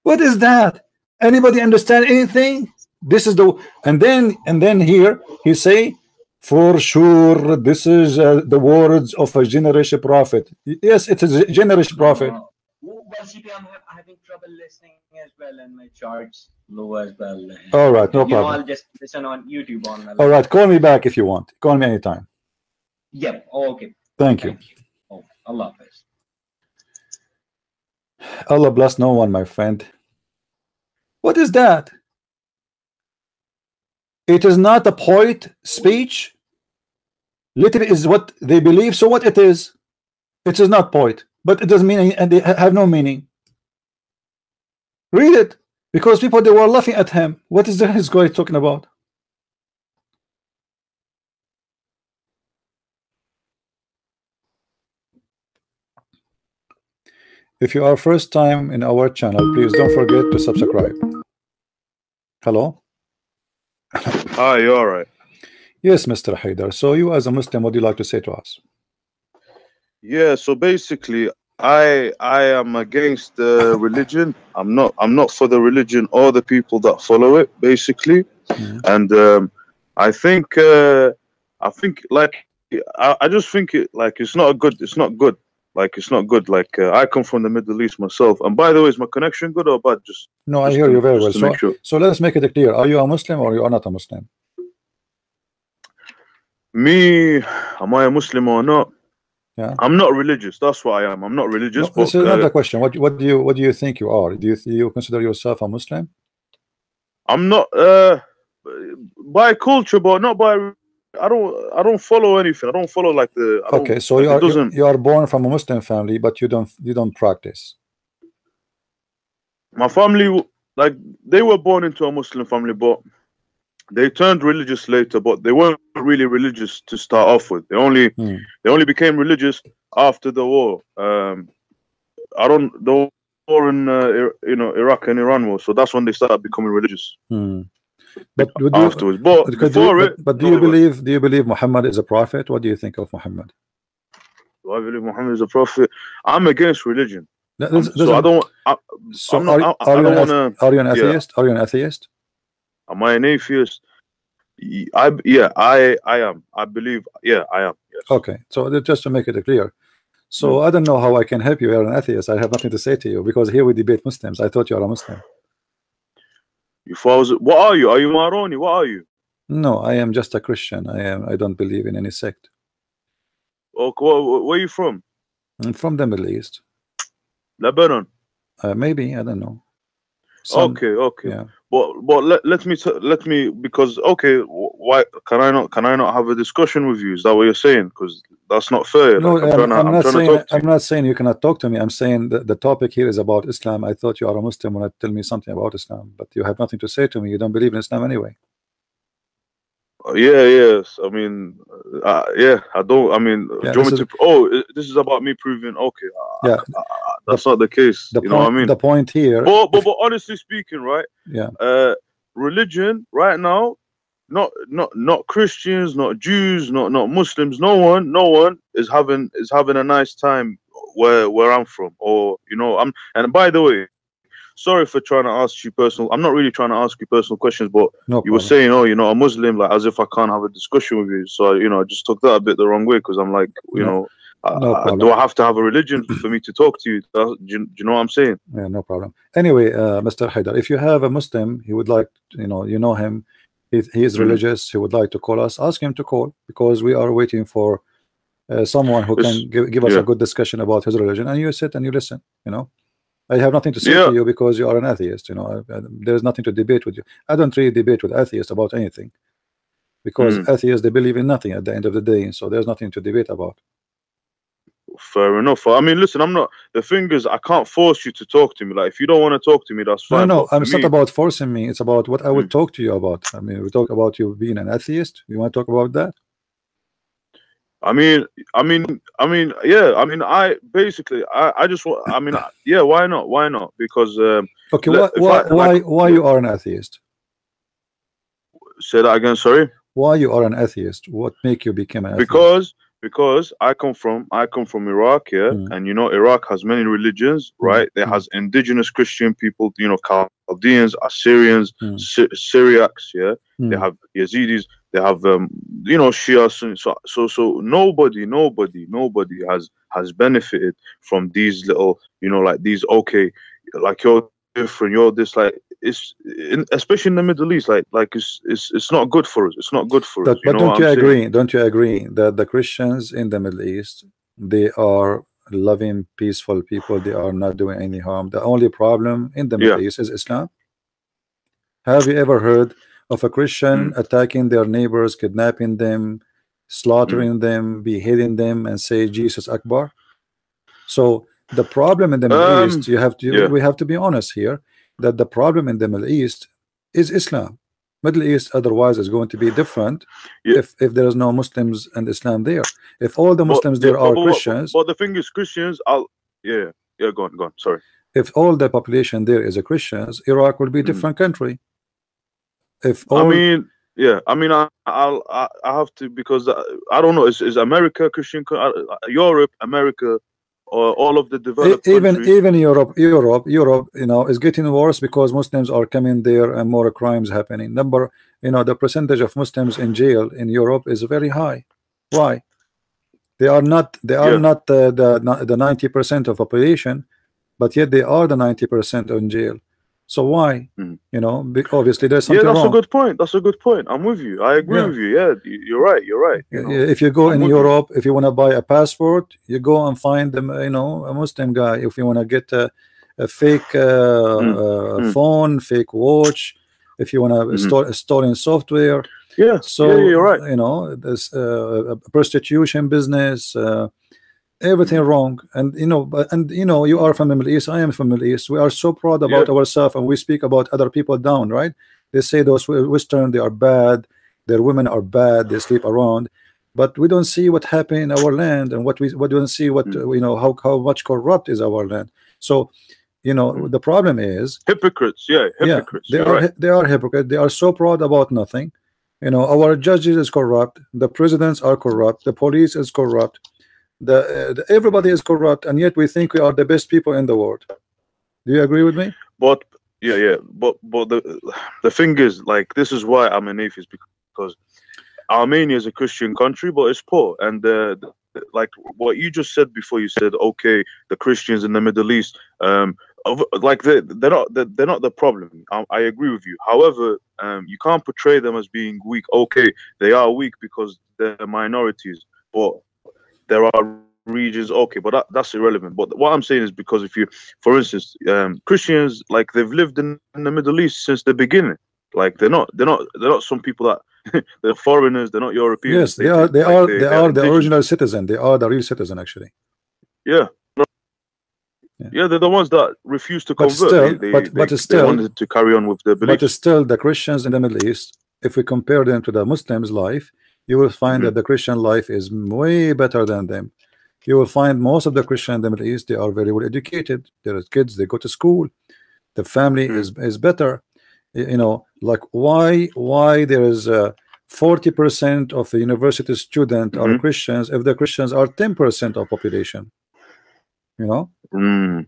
What is that? Anybody understand anything? This is the and then here he say, for sure this is the words of a generation prophet. Yes, it is a generation prophet. Well, CP, I'm having trouble listening as well, and my charts low as well. All right, no problem. I'll just listen on YouTube on. All right, call me back if you want. Call me anytime. Yep. Oh, okay. Thank you. Oh, Allah bless. Allah bless no one, my friend. What is that? It is not a poet speech. Literally is what they believe. So what it is? It is not poet, but it doesn't mean any, and they have no meaning. Read it, because people they were laughing at him. What is this guy talking about? If you are first time in our channel, please don't forget to subscribe. Hello. Hi, you all right? Yes, Mr. Haidar. So you as a Muslim, what do you like to say to us? Yeah, so basically I am against religion. I'm not for the religion or the people that follow it, basically. And I think like I just think it like it's not good. Like it's not good. Like I come from the Middle East myself. And by the way, is my connection good or bad? No, I hear you very well. So let's make it clear. Are you a Muslim or you are not a Muslim? Me, am I a Muslim or not? Yeah. I'm not religious. That's what I am. I'm not religious. No, this is not the question. What do you think you are? Do you consider yourself a Muslim? I'm not by culture, but not by. I don't follow anything. I don't follow like the. Okay, so you are born from a Muslim family, but you don't practice. My family, like they were born into a Muslim family, but they turned religious later. But they weren't really religious to start off with. They only became religious after the war. The war in Iraq and Iran war. So that's when they started becoming religious. But afterwards, but do you believe Muhammad is a prophet? What do you think of Muhammad? Do I believe Muhammad is a prophet? I'm against religion. So I don't. Are you an atheist? Yeah. Are you an atheist? Am I an atheist? I am. I believe. Yeah, I am. Yes. Okay, so just to make it clear. So I don't know how I can help you. You're an atheist. I have nothing to say to you because here we debate Muslims. I thought you are a Muslim. If I was, what are you? Are you Maroni? What are you? No, I am just a Christian. I don't believe in any sect. Oh, where are you from? I'm from the Middle East. Lebanon. Maybe, I don't know. Okay, okay. Yeah. But let me because okay, why can I not have a discussion with you? Is that what you're saying? Because that's not fair. No, Like I'm not trying saying, to talk to I'm you. not saying you cannot talk to me. I'm saying the topic here is about Islam. I thought you are a Muslim when you tell me something about Islam, but you have nothing to say to me. You don't believe in Islam anyway. Yeah, yes. I mean, yeah. I don't. I mean, Yeah, do you want me to? Oh, this is about me proving. Okay, yeah, that's not the case. You know what I mean? The point here. But honestly speaking, right? Yeah. Religion right now, not Christians, not Jews, not Muslims. No one is having a nice time where I'm from, or you know. And by the way, sorry for trying to ask you personal. I'm not really trying to ask you personal questions, but No you were problem. saying, oh, you're not a Muslim, like as if I can't have a discussion with you. So I just took that a bit the wrong way because I'm like, No problem. do I have to have a religion for me to talk to you? Do you know what I'm saying? Yeah, no problem. Anyway, Mr. Haidar, if you have a Muslim, he would like, you know him, he is religious, he would like to call us, ask him to call, because we are waiting for someone who can give us a good discussion about his religion, and you sit and you listen, I have nothing to say to you because you are an atheist, there's nothing to debate with you. I don't really debate with atheists about anything, because atheists, they believe in nothing at the end of the day, so there's nothing to debate about. Fair enough. I mean, listen, I'm not. The thing is, I can't force you to talk to me. Like, if you don't want to talk to me, that's fine. No, it's not about forcing me. It's about what I will talk to you about. I mean, we talk about you being an atheist. You want to talk about that? I mean, yeah. I mean, I just want. I mean, yeah. Why not? Why not? Because okay. Why you are an atheist? Say that again. Sorry. Why you are an atheist? What make you become an atheist? Because I come from Iraq, yeah, and Iraq has many religions, right? It has indigenous Christian people, Chaldeans, Assyrians, Syriacs, yeah. They have Yazidis, they have Shia, Sunni. So nobody has benefited from these little, like these. Okay, like you're different, you're this, like especially in the Middle East, like it's not good for us. It's not good for us. But don't you agree? Don't you agree that the Christians in the Middle East, they are loving, peaceful people? They are not doing any harm. The only problem in the Middle East is Islam. Have you ever heard of a Christian attacking their neighbors, kidnapping them, slaughtering them, beheading them, and say Jesus Akbar? So the problem in the Middle East, we have to be honest here, that the problem in the Middle East is Islam. Middle East otherwise is going to be different if there is no Muslims and Islam there. If all the Muslims there are Christians. But the thing is, Christians, go on. Sorry. If all the population there is a Christians, Iraq will be a different country. If all, I have to, because I don't know, is America Christian, Europe, America, or all of the developed countries? Even Europe, is getting worse because Muslims are coming there and more crimes happening. The percentage of Muslims in jail in Europe is very high. Why? They are not the 90% of population, but yet they are the 90% in jail. So why? Obviously there's something wrong. That's a good point. I'm with you. I agree with you. Yeah, you're right. If you go in Europe, if you want to buy a passport, you go and find them, a Muslim guy. If you want to get a fake phone, fake watch, if you want to install stolen software, you're right. This prostitution business, everything wrong. And you are from the Middle East, I am from the Middle East. We are so proud about ourselves, and we speak about other people down, right? They say those Western, they are bad, their women are bad, they sleep around, but we don't see what happened in our land, and what we don't see what how much corrupt is our land. So the problem is hypocrites. Hypocrites. They are hypocrites. They are so proud about nothing. Our judges is corrupt, the presidents are corrupt, the police is corrupt, everybody is corrupt, and yet we think we are the best people in the world. Do you agree with me? But but the thing is, like, this is why I'm an atheist, because Armenia is a Christian country, but it's poor. And like what you just said before, you said, okay, the Christians in the Middle East, like they're not the problem. I agree with you. However, you can't portray them as being weak. Okay, they are weak because they're minorities, but there are regions. Okay, but that's irrelevant. But what I'm saying is because if you, for instance, Christians, like they've lived in the Middle East since the beginning. Like they're not some people that they're foreigners. They're not Europeans. Yes, they are. They are. They they're are the indigenous. original citizen. They are the real citizen, actually. Yeah. Yeah. Yeah, they're the ones that refuse to But convert. still, They still, wanted to carry on with their but beliefs. still, the Christians in the Middle East, if we compare them to the Muslims' life, you will find that the Christian life is way better than them. You will find most of the Christians in the Middle East, they are very well educated. There are kids, they go to school. The family is better. You know, like why there is 40% of the university student are Christians if the Christians are 10% of population. You know,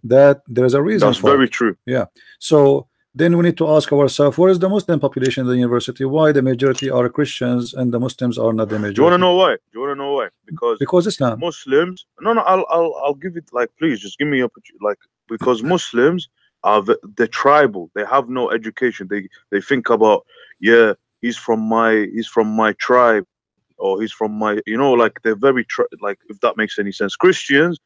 that there is a reason That's for very it. true. Yeah. So then we need to ask ourselves, where is the Muslim population in the university? Why the majority are Christians and the Muslims are not the majority? Do you want to know why? Do you want to know why? Because Islam. Muslims. No, I'll give it. Like, please, just give me opportunity. Like, because Muslims are they're tribal. They have no education. They think about, yeah, he's from my tribe, or he's from my, like they're very like, if that makes any sense. Christians,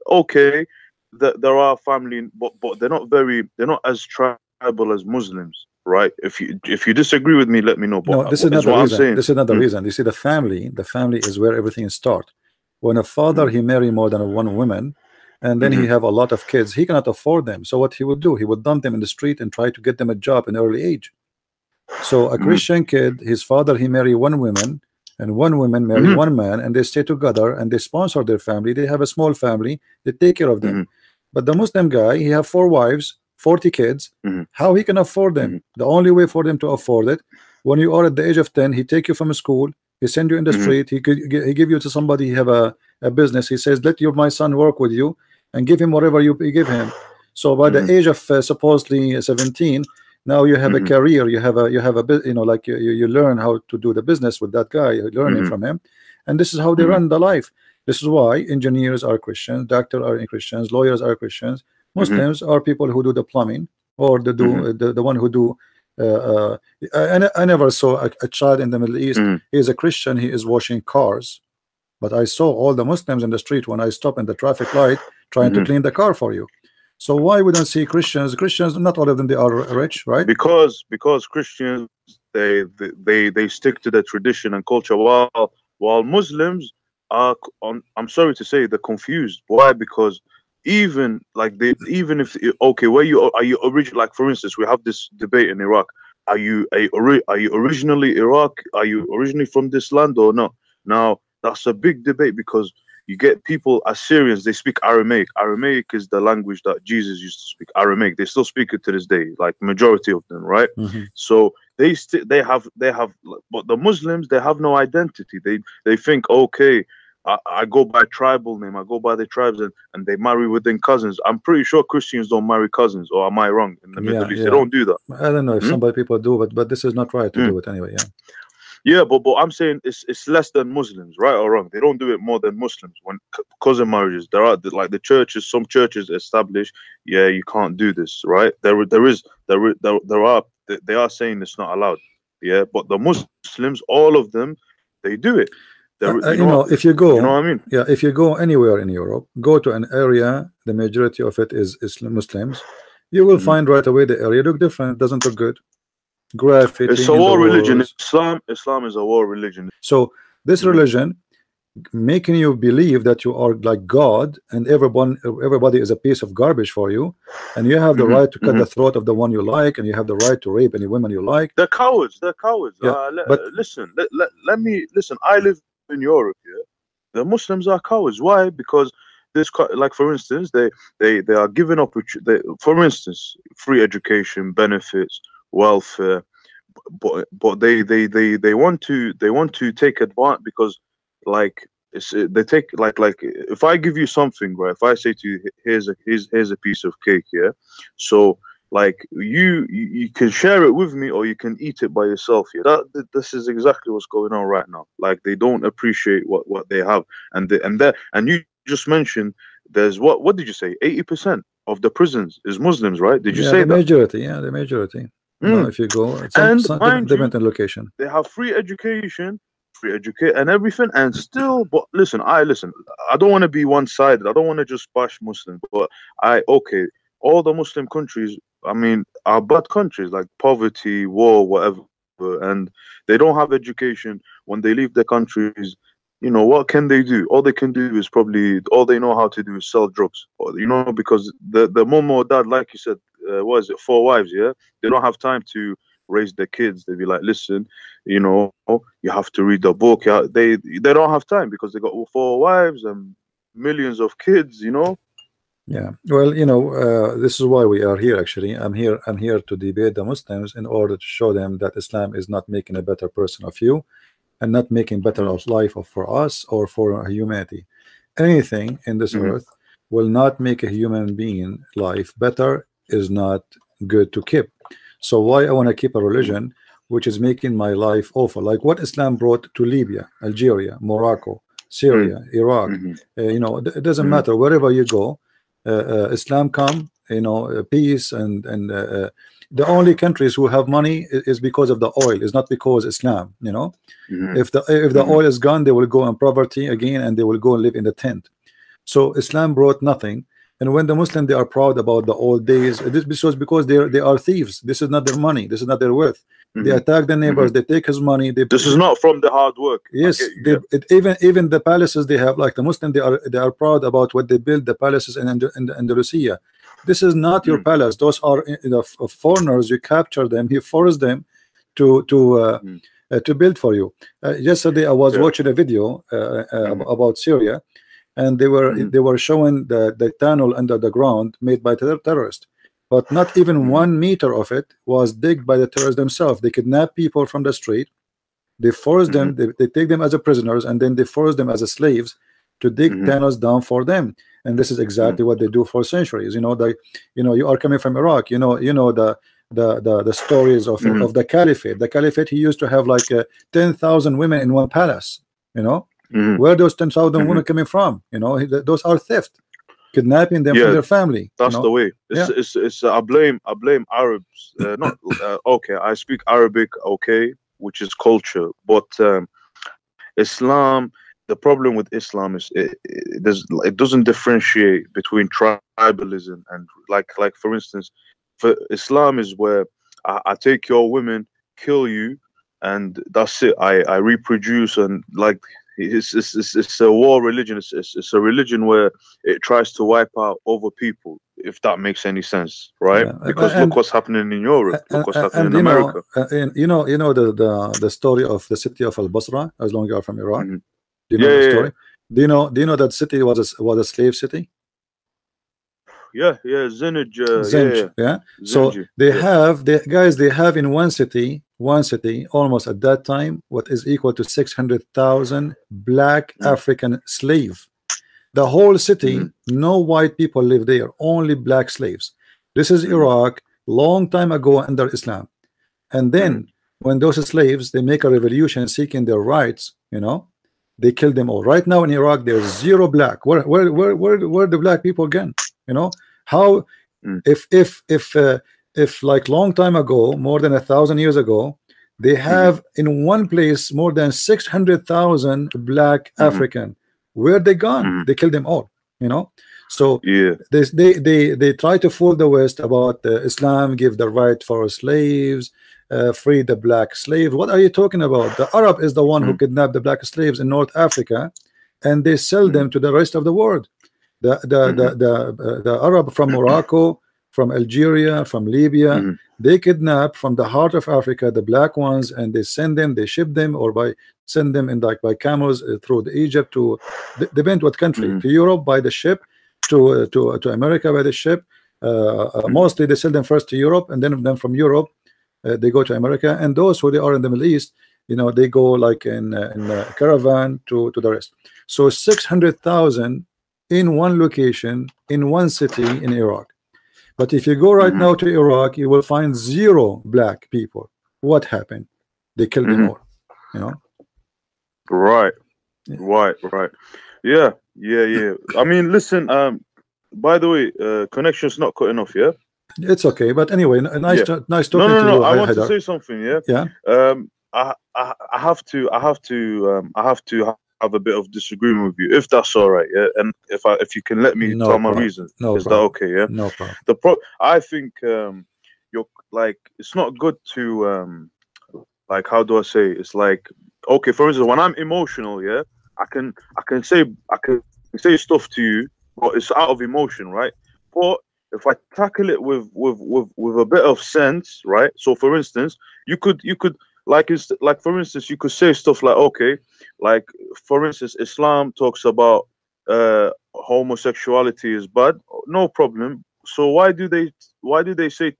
okay, there are family, but they're not as tribal as Muslims, right? If you disagree with me, let me know. But No, this is not the what I'm reason. saying. This is not the reason. You see, the family is where everything starts. When a father he marry more than one woman, and then he have a lot of kids, he cannot afford them. So what he would do, he would dump them in the street and try to get them a job in early age. So a Christian kid, his father he marry one woman, and one woman marry one man, and they stay together and they sponsor their family. They have a small family. They take care of them. But the Muslim guy, he have 4 wives, 40 kids. How he can afford them? The only way for them to afford it, when you are at the age of 10, he take you from school, he send you in the street, he give you to somebody, he have a business. He says, let my son work with you and give him whatever you give him. So by the age of supposedly 17, now you have a career, you have a like you learn how to do the business with that guy, you're learning from him, and this is how they run the life. This is why engineers are Christians, doctors are Christians, lawyers are Christians. Muslims are people who do the plumbing, or the one who do I never saw a child in the Middle East. He is a Christian, he is washing cars, but I saw all the Muslims in the street when I stop in the traffic light trying to clean the car for you. So why we don't see Christians? Christians, not all of them, they are rich, right? Because Christians, they stick to the tradition and culture, while Muslims are I'm sorry to say, they're confused. Why? Because even if okay, where are you originally, like for instance, we have this debate in Iraq. Are you originally Iraq? Are you originally from this land or not? Now that's a big debate, because you get people, Assyrians, they speak Aramaic. Aramaic is the language that Jesus used to speak. Aramaic, they still speak it to this day, like majority of them, right? So they have, but the Muslims, they have no identity. They think, okay, I go by tribal name, I go by the tribes, and they marry within cousins. I'm pretty sure Christians don't marry cousins, or am I wrong? In the Middle East, they don't do that. I don't know if some people do, but this is not right to do it anyway. Yeah, but I'm saying it's less than Muslims, right or wrong. They don't do it more than Muslims. When cousin marriages, there are like the churches, some churches establish, yeah, you can't do this, right? They are saying it's not allowed, yeah. But the Muslims, all of them, they do it. If you go, you know what I mean? Yeah, if you go anywhere in Europe, go to an area, the majority of it is Muslims, you will find right away the area look different, doesn't look good. Graffiti. It's a war religion. Islam is a war religion. So this religion making you believe that you are like God, and everybody is a piece of garbage for you, and you have the right to cut the throat of the one you like, and you have the right to rape any women you like. They're cowards. They're cowards. Yeah, but listen, let me listen. I live in Europe. Yeah, the Muslims are cowards. Why? Because this, like for instance, they are giving up. For instance, free education, benefits, welfare, but they want to take advantage, because like they take like if I give you something, right? If I say to you, here's a piece of cake, yeah. So Like you can share it with me, or you can eat it by yourself. Yeah, this is exactly what's going on right now. Like they don't appreciate what they have, and you just mentioned there's what did you say? 80% of the prisons is Muslims, right? Did you Yeah, say the that? majority. Yeah, the majority. You know, Mm. if you go, And some mind you, different location. they have free educate and everything, and still. But listen, I don't want to be one-sided. I don't want to just bash Muslims, but okay, all the Muslim countries, I mean, are bad countries, like poverty, war, whatever, and they don't have education. When they leave their countries, what can they do? All they can do is probably all they know how to do is sell drugs, or because the mom or dad, like you said, what is it, four wives, yeah, they don't have time to raise their kids. They be like, listen, you have to read the book. Yeah, they don't have time because they got four wives and millions of kids. Yeah. Well, this is why we are here. Actually, I'm here to debate the Muslims in order to show them that Islam is not making a better person of you, and not making better Mm, of life for us or for humanity. Anything in this mhm, earth will not make a human being life better, is not good to keep. So why I want to keep a mhm, religion which is making my life awful, like what Islam brought to Libya, Algeria, Morocco, mm, Syria, Iraq. mhm, It doesn't mhm, matter wherever you go. Islam come, peace, and the only countries who have money is because of the oil, is not because Islam. mhm, If the mhm, oil is gone, they will go in poverty again, and they will go and live in the tent. So Islam brought nothing. And when the Muslim, they are proud about the old days, it is because they are thieves. This is not their money, this is not their wealth. They mhm, attack the neighbors, mhm. they take his money, This is not from the hard work. I yes, get you. Yeah. even the palaces they have, like the Muslim, they are proud about what they build, the palaces in Andalusia. This is not your Mm, palace. Those are foreigners. You capture them, you force them mm, to build for you. Yesterday I was yeah. watching a video Mhm, about Syria, and they were mhm, they were showing the tunnel under the ground made by terrorists, but not even mhm, 1 meter of it was digged by the terrorists themselves. They kidnap people from the street, they force mhm, them, they take them as a prisoners, and then they force them as a slaves to dig mhm, tunnels down for them. And this is mhm, exactly what they do for centuries. You are coming from Iraq. The stories of mhm, of the caliphate. The caliphate, he used to have like 10,000 women in one palace. mhm, Where those 10,000 mhm. women coming from? Those are theft, kidnapping them from Yeah, their family. that's the way. Yeah. It's I blame Arabs. Not okay. I speak Arabic, okay, which is culture, but Islam. The problem with Islam is it doesn't differentiate between tribalism and like for instance, for Islam is where I take your women, kill you, and that's it. I reproduce, and like it's a war religion. It's a religion where it tries to wipe out other people, if that makes any sense, right? Yeah. Because look and what's happening in Europe. Look what's happening and in America. the story of the city of Al Basra, as long as you are from Iraq. Hmm. Do you know Yeah, the yeah, yeah. story? Do you know that city was a slave city? Yeah, yeah, Zinaj, yeah, Zinj, yeah, yeah. So Zinji, they yeah. have they have in one city almost at that time what is equal to 600,000 black Mm, African slave. The whole mhm, city, no white people live there, only black slaves. This is mhm, Iraq, long time ago under Islam. And mhm, then when those slaves, they make a revolution seeking their rights, they kill them all. Right now in Iraq, there's zero black. Where the black people again? How mm, if like long time ago, more than 1,000 years ago, they mhm, have in one place more than 600,000 black mhm, African. Where they gone? mhm. They killed them all. So Yeah. they try to fool the West about Islam give the right for slaves, free the black slaves. What are you talking about? The Arab is the one who Mm, kidnapped the black slaves in North Africa, and they sell mhm, them to the rest of the world. mhm, The Arab from Morocco, from Algeria, from Libya, mhm, they kidnap from the heart of Africa the black ones, and they send them, they ship them, or send them in like by camels through the Egypt to depend what country, mhm, to Europe by the ship, to America by the ship. mhm, Mostly they sell them first to Europe, and then from Europe they go to America, and those who they are in the Middle East, they go like in caravan to the rest. So 600,000 in one location in one city in Iraq. But if you go right now to Iraq, you will find 0 black people. What happened? They killed them all. You know. Right. Yeah. Right. Yeah. I mean, listen. By the way, connection's not cutting off. Yeah. It's okay. But anyway, nice talking No. to you. I want to Haidar. say something. Yeah. Yeah. I have to have a bit of disagreement with you, if that's all right. Yeah. And if you can let me No tell my problem. reasons, No is problem. that okay? Yeah. No problem. I think you're like, it's not good to like, how do I say? It's like, okay, for instance, when I'm emotional, yeah, I can say stuff to you, but it's out of emotion, right? But if I tackle it with a bit of sense, right? So for instance, you could like, it's like, for instance, you could say stuff like, okay, like, for instance, Islam talks about homosexuality is bad, no problem. So why do they say,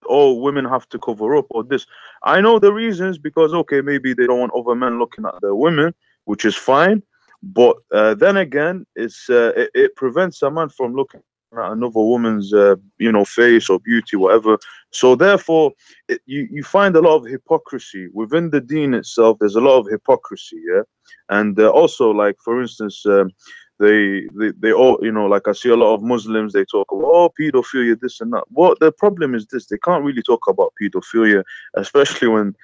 oh, women have to cover up or this? I know the reasons, because okay, maybe they don't want other men looking at their women, which is fine. But then again, it prevents a man from looking at another woman's face or beauty, whatever. So therefore, you find a lot of hypocrisy within the deen itself. There's a lot of hypocrisy, yeah. And also, like, for instance, they all, like, I see a lot of Muslims, they talk about, oh, pedophilia, this and that. What the problem is this: they can't really talk about pedophilia, especially when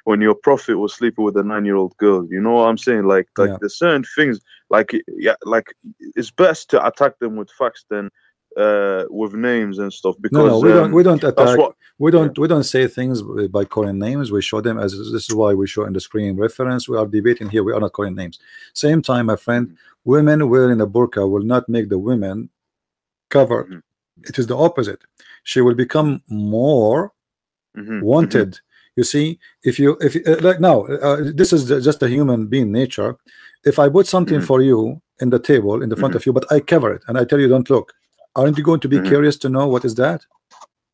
when your prophet was sleeping with a 9-year-old girl. You know what I'm saying? Like Yeah. there's certain things, like, yeah, like, it's best to attack them with facts than with names and stuff, because we don't attack. what, we don't say things by calling names. We show them, as this is why we show in the screen reference. We are debating here. We are not calling names. Same time, my friend, women wearing a burqa will not make the women covered. It is the opposite. She will become more wanted. You see, if you like, now this is just a human being nature. If I put something for you in the table in the front of you, but I cover it and I tell you don't look, aren't you going to be curious to know what is that?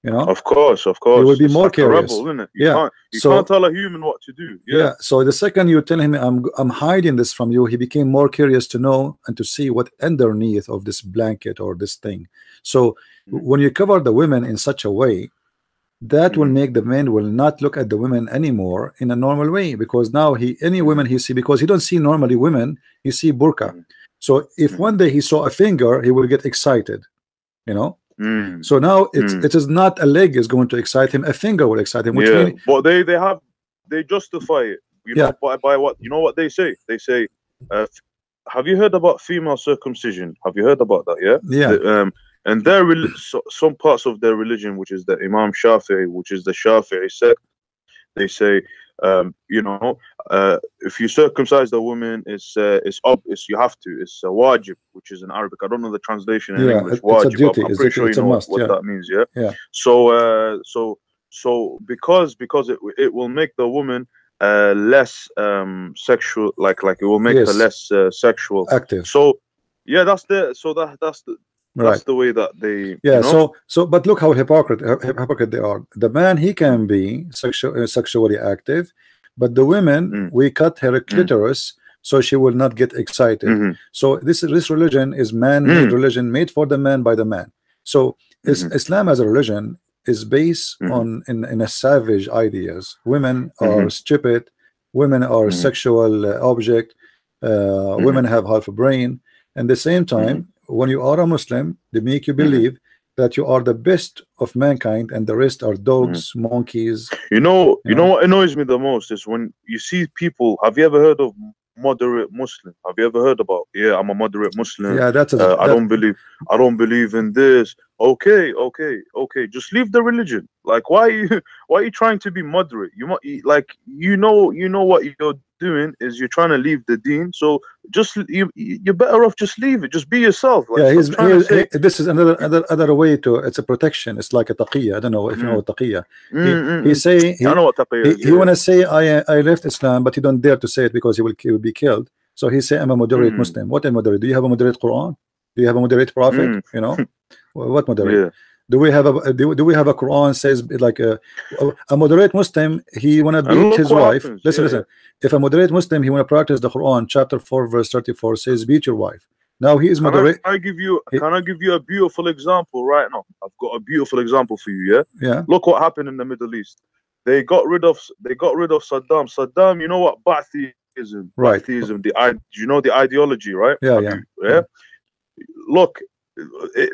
You know, of course, you will be more like curious. a rebel, isn't it? Yeah. You can't tell a human what to do. Yeah. So the second you tell him I'm hiding this from you, he became more curious to know and to see what underneath of this blanket or this thing. So when you cover the women in such a way, that will make the men will not look at the women anymore in a normal way, because now any women he see, because he don't see normally women, he see burqa. So if one day he saw a finger, he will get excited, you know. So now it is not a leg is going to excite him, a finger will excite him, which means, but they justify it, by what, you know what they say? They say, have you heard about female circumcision? Have you heard about that? Yeah. And some parts of their religion, which is the Imam Shafi'i, which is the Shafi'i sect, they say, if you circumcise the woman, it's you have to. It's a wajib, which is in Arabic. I don't know the translation in English. Wajib. It's a duty. I'm pretty sure you know what that means. Yeah. Yeah. So because it will make the woman less sexual, like it will make her less sexual, active. So yeah, that's the Right. the way that they, so but look how hypocrite they are. The man, he can be sexually active, but the women, we cut her clitoris so she will not get excited. So this religion is man-made religion, made for the man by the man. So Islam as a religion is based on in a savage ideas. Women are stupid, women are sexual object, women have half a brain. At the same time, when you are a Muslim, they make you believe that you are the best of mankind and the rest are dogs, monkeys. You know what annoys me the most is when you see people. Have you ever heard of moderate Muslim? Have you ever heard about? Yeah, I'm a moderate Muslim. Yeah, I don't believe in this. Okay. Just leave the religion. Like, why are you trying to be moderate? You know what you're doing is you're trying to leave the deen. So just you're better off just leave it. Just be yourself. Like, yeah, this is another way to. It's a protection. It's like a taqiyya. I don't know if you know what taqiyya. I know what taqiyya is. He wanna say I left Islam, but he don't dare to say it because he will be killed. So he say I'm a moderate Muslim. What a moderate? Do you have a moderate Quran? Do you have a moderate prophet? You know, what moderate? Yeah. Do we have a Quran says like a moderate Muslim, he wanna beat his wife. Listen. If a moderate Muslim, he wanna practice the Quran, chapter 4 verse 34 says beat your wife. Now he is moderate. Can I give you a beautiful example right now? I've got a beautiful example for you. Yeah. Yeah. Look what happened in the Middle East. They got rid of Saddam. Saddam, you know what? Ba'atheism. Right. Ba'atheism. You know the ideology, right? Yeah. Look,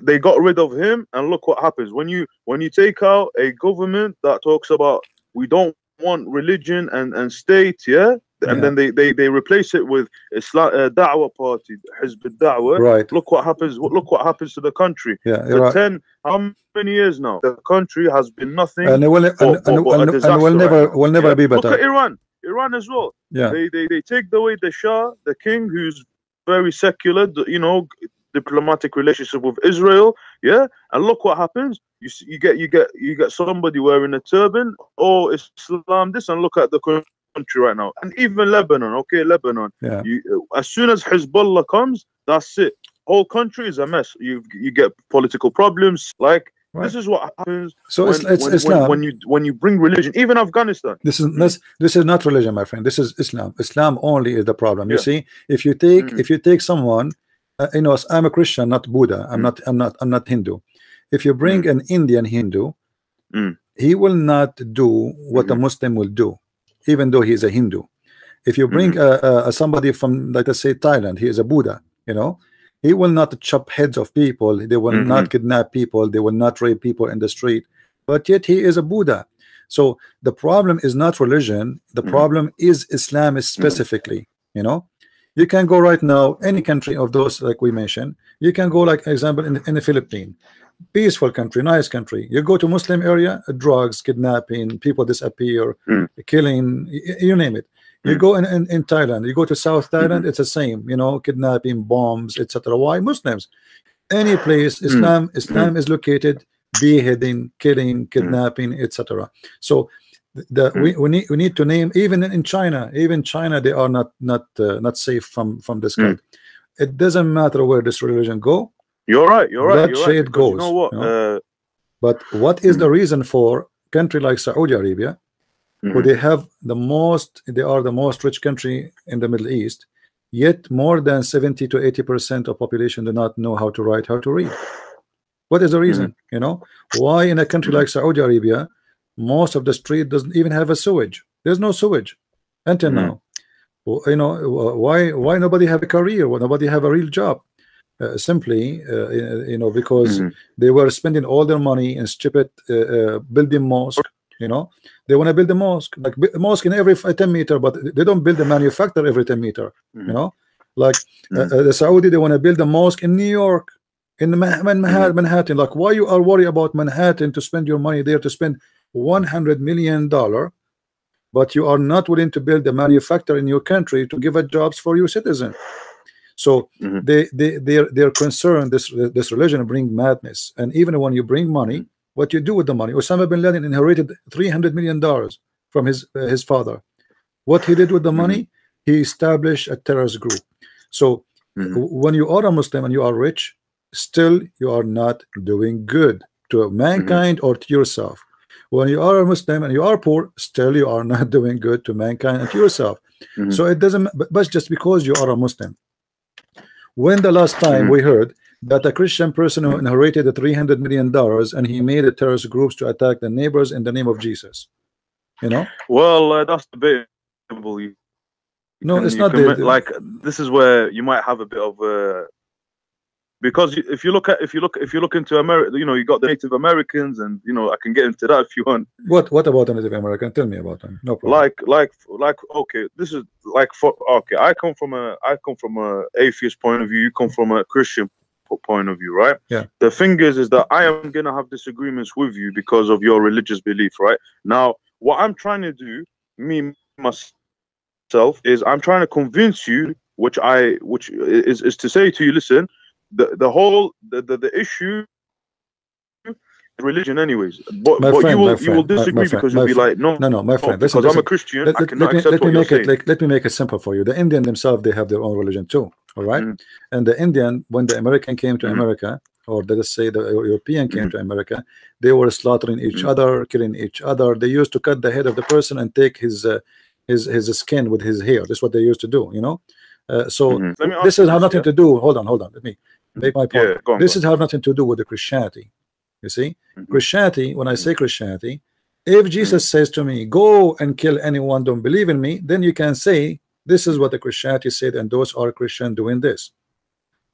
they got rid of him, and look what happens when you take out a government that talks about we don't want religion and state, and then they replace it with Islam Da'wah party, Hizb al-Da'wah. Right. Look what happens. Look what happens to the country. Yeah. For Right. how many years now? The country has been nothing. And it will, will never be better. Look at Iran as well. Yeah. They take away the Shah, the king, who's very secular. You know, diplomatic relationship with Israel. Yeah, and look what happens. You get somebody wearing a turban. Oh, Islam this, and look at the country right now, and even Lebanon. Okay, Lebanon. Yeah. As soon as Hezbollah comes, that's it. Whole country is a mess. You get political problems. Like right. This is what happens. So it's Islam. When you bring religion, even Afghanistan. This is not religion, my friend. This is Islam. Islam only is the problem. You see, if you take someone, you know, I'm a Christian, not Buddha. I'm not Hindu. If you bring an Indian Hindu, he will not do what a Muslim will do, even though he is a Hindu. If you bring somebody from, let us say, Thailand, he is a Buddha, you know, he will not chop heads of people, they will not kidnap people, they will not rape people in the street, but yet he is a Buddha. So the problem is not religion, the problem is Islam specifically, you know. You can go right now, any country of those like we mentioned, you can go like example in the Philippines, peaceful country, nice country. You go to Muslim area, drugs, kidnapping, people disappear, killing, you name it. You go in Thailand, you go to South Thailand, it's the same, you know, kidnapping, bombs, etc. Why? Muslims. Any place Islam is located, beheading, killing, kidnapping, etc. So we need to name, even in China, they are not safe from this kind. It doesn't matter where this religion go. You're right. That shade goes. You know what? You know? But what is the reason for country like Saudi Arabia, who they are the most rich country in the Middle East, yet more than 70 to 80% of population do not know how to write, how to read? What is the reason? You know, why in a country like Saudi Arabia, most of the street doesn't even have a sewage? There's no sewage until now. You know, why nobody have a career? Why nobody have a real job? Simply, you know, because they were spending all their money in stupid building mosque. You know, they want to build a mosque, like a mosque in every 10 meter, but they don't build a manufacturer every 10 meter. You know, like the Saudi, they want to build a mosque in New York, in Manhattan. Like, why you are worried about Manhattan to spend your money there, to spend $100 million, but you are not willing to build a manufacturer in your country to give jobs for your citizens? So they're concerned this religion bring madness. And even when you bring money, what you do with the money? Osama bin Laden inherited $300 million from his father. What he did with the money, he established a terrorist group. So when you are a Muslim and you are rich, still you are not doing good to mankind or to yourself. When you are a Muslim and you are poor, still you are not doing good to mankind and to yourself. So it doesn't, but just because you are a Muslim. When the last time we heard that a Christian person who inherited $300 million and he made a terrorist groups to attack the neighbors in the name of Jesus? You know? Well, that's debatable. No, it's not like this is where you might have a bit of because if you look into America, you know, you got the Native Americans, and you know, I can get into that if you want. What about the Native American? Tell me about them. No problem. Like okay, this is like okay. I come from a atheist point of view. You come from a Christian point of view, right? Yeah. The thing is that I am gonna have disagreements with you because of your religious belief, right? Now, what I'm trying to do, myself, is I'm trying to convince you, which is to say to you, listen. The issue religion anyways, but you will disagree because you'll be like no my friend, because I'm a Christian. Let me make it simple for you. The Indian themselves, they have their own religion too, all right? And the Indian, when the American came to America, or let us say the European came to America, they were slaughtering each other, killing each other. They used to cut the head of the person and take his skin with his hair. That's what they used to do, you know. So Let me this ask you has this, nothing yeah? to do. Hold on. Let me make my point. Yeah, go on, This go is have nothing to do with the Christianity. You see, Christianity. When I say Christianity, if Jesus says to me, "Go and kill anyone don't believe in me," then you can say this is what the Christianity said, and those are Christian doing this.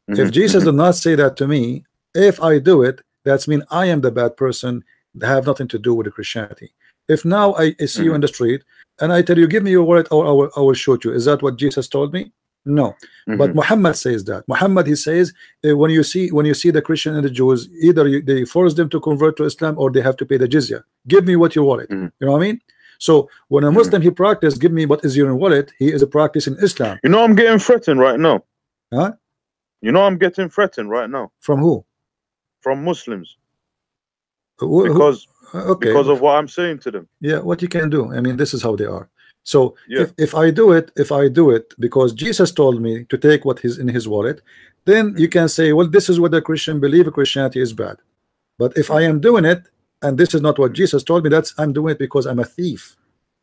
If Jesus did not say that to me, if I do it, that's mean I am the bad person. That have nothing to do with the Christianity. If now I see you in the street and I tell you, give me your wallet or I will shoot you, is that what Jesus told me? No. But Muhammad says that. Muhammad, he says, when you see the Christian and the Jews, either they force them to convert to Islam or they have to pay the jizya. Give me what your wallet. You know what I mean? So when a Muslim he practice, give me what is your wallet, he is a practice in Islam. You know I'm getting threatened right now. Huh? You know I'm getting threatened right now. From who? From Muslims. Because because of what I'm saying to them. Yeah, what you can do. I mean, this is how they are. So Yeah. if I do it because Jesus told me to take what is in his wallet, then you can say, well, this is what the Christian believe, Christianity is bad. But if I am doing it and this is not what Jesus told me, that's I'm doing it because I'm a thief.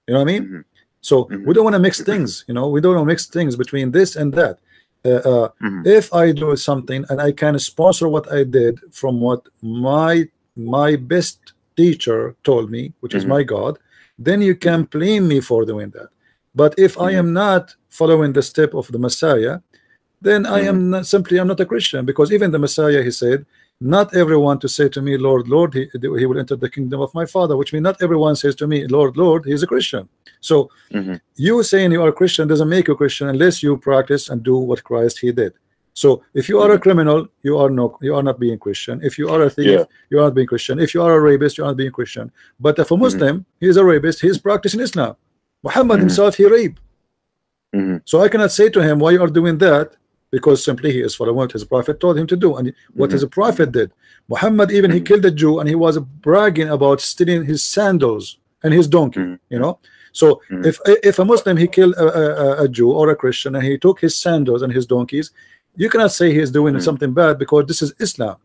You know what I mean? So we don't want to mix things, you know, we don't want to mix things between this and that. If I do something and I can sponsor what I did from what my best teacher told me, which is my God, then you can blame me for doing that. But if I am not following the step of the Messiah, then I am not, simply I'm not a Christian, because even the Messiah, he said, not everyone to say to me, Lord, Lord, he will enter the kingdom of my Father, which means not everyone says to me, Lord, Lord, he is a Christian. So you saying you are a Christian doesn't make you a Christian unless you practice and do what Christ he did. So if you are a criminal, you are not being Christian. If you are a thief, you are not being Christian. If you are a rapist, you are not being Christian. But if a Muslim, he is a rapist, he is practicing Islam. Muhammad himself, he raped. So I cannot say to him, why you are doing that? Because simply he is following what his prophet told him to do, and what his prophet did. Muhammad even he killed a Jew, and he was bragging about stealing his sandals and his donkey. You know. So if a Muslim he killed a Jew or a Christian and he took his sandals and his donkeys, you cannot say he is doing something bad, because this is Islam.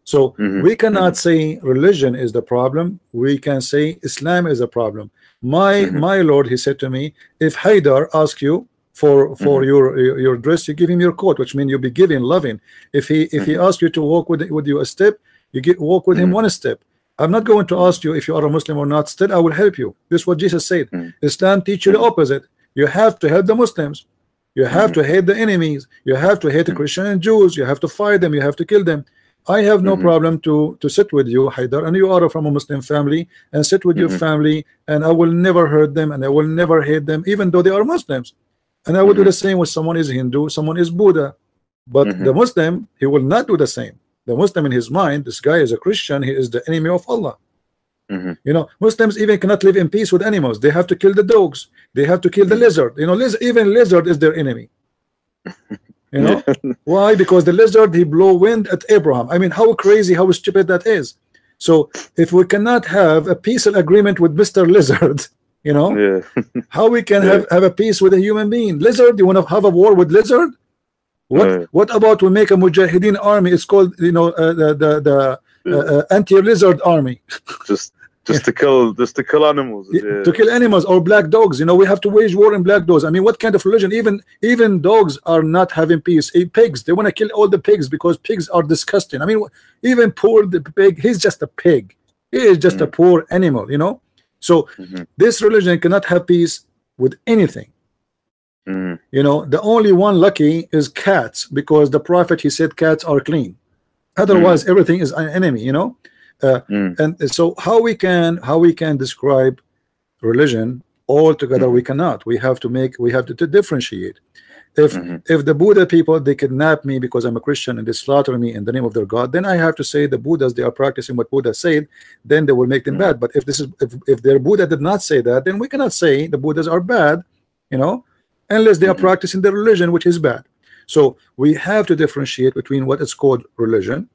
So we cannot say religion is the problem. We can say Islam is a problem. My Lord, he said to me, if Haidar asks you for your dress, you give him your coat, which means you'll be giving, loving. If he asks you to walk with you a step, you walk with him one step. I'm not going to ask you if you are a Muslim or not. Still, I will help you. This is what Jesus said. Islam teaches you the opposite. You have to help the Muslims. You have to hate the enemies. You have to hate the Christian and Jews. You have to fight them. You have to kill them. I have no problem to sit with you, Haidar, and you are from a Muslim family, and sit with your family, and I will never hurt them, and I will never hate them, even though they are Muslims. And I will do the same with someone is Hindu, someone is Buddha. But the Muslim, he will not do the same. The Muslim in his mind, this guy is a Christian, he is the enemy of Allah. You know, Muslims even cannot live in peace with animals. They have to kill the dogs. They have to kill the lizard. You know, even lizard is their enemy. You know why? Because the lizard he blow wind at Abraham. I mean, how crazy, how stupid that is. So if we cannot have a peaceful agreement with Mr. Lizard, you know, how we can have a peace with a human being? Lizard, you want to have a war with lizard? What about we make a Mujahideen army? It's called, you know, the anti-lizard army. just to kill animals. To kill animals or black dogs. You know, we have to wage war in black dogs. I mean, what kind of religion? Even dogs are not having peace. Pigs, they want to kill all the pigs because pigs are disgusting. I mean, even poor the pig, he's just a pig. He is just a poor animal, you know. So this religion cannot have peace with anything. You know, the only one lucky is cats, because the prophet he said cats are clean. Otherwise everything is an enemy, you know. And so how we can describe religion altogether? We cannot. We have to differentiate. If the Buddha people, they kidnap me because I'm a Christian and they slaughter me in the name of their God, then I have to say the Buddhas, they are practicing what Buddha said, then they will make them bad. But if their Buddha did not say that, then we cannot say the Buddhas are bad, you know, unless they are practicing their religion, which is bad. So we have to differentiate between what is called religion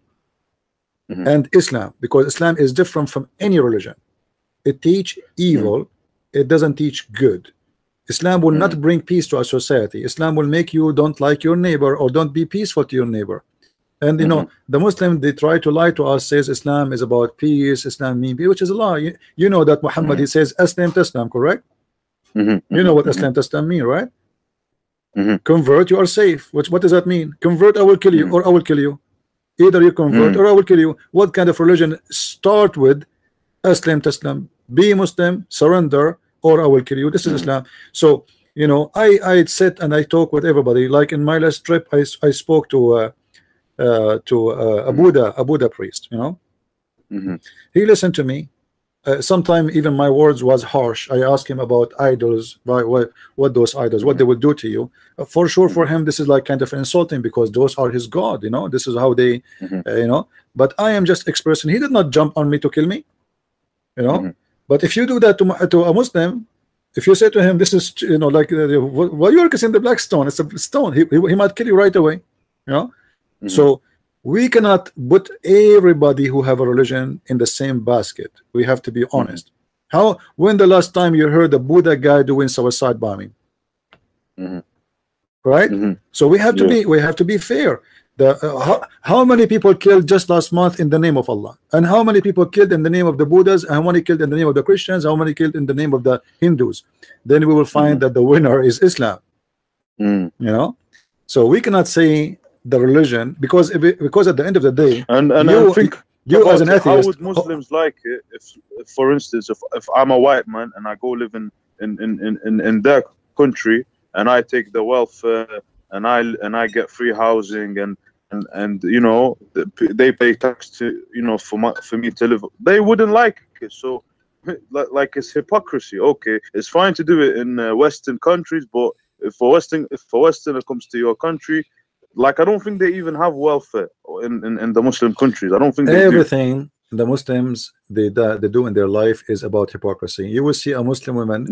and Islam, because Islam is different from any religion. It teach evil, it doesn't teach good. Islam will not bring peace to a society. Islam will make you don't like your neighbor or don't be peaceful to your neighbor. And you know, the Muslim, they try to lie to us, says Islam is about peace, Islam means peace, which is a lie. You know that Muhammad he says Aslam Taslam, correct? You know what Aslam Taslam mean, right? Convert, you are safe. What does that mean? Convert, I will kill you, or I will kill you. Either you convert or I will kill you. What kind of religion? Start with Aslam Taslam, be Muslim, surrender, or I will kill you. This is Islam. So you know, I sit and I talk with everybody. Like in my last trip, I spoke to a Buddha priest. You know, he listened to me. Sometimes even my words was harsh. I asked him about idols, what those idols, what they will do to you. For sure, for him, this is like kind of insulting because those are his God. You know, this is how they, you know. But I am just expressing. He did not jump on me to kill me. You know. But if you do that to a Muslim, if you say to him, "This is, you know, like what you are kissing the black stone. It's a stone." He might kill you right away. You know. So we cannot put everybody who have a religion in the same basket. We have to be honest. How? When the last time you heard a Buddha guy doing suicide bombing? Right. So we have to be fair. How many people killed just last month in the name of Allah, and how many people killed in the name of the Buddhas, and how many killed in the name of the Christians, how many killed in the name of the Hindus? Then we will find that the winner is Islam. You know. So we cannot say the religion because at the end of the day, and you, I think you as an atheist, how would Muslims like it if for instance, if I'm a white man and I go live in their country and I take the welfare and I get free housing and you know they pay tax to, you know, for me to live, they wouldn't like it. So like it's hypocrisy. Okay, it's fine to do it in Western countries, but if for Westerner comes to your country, like I don't think they even have welfare in the Muslim countries. I don't think they everything the Muslims they do in their life is about hypocrisy. You will see a Muslim woman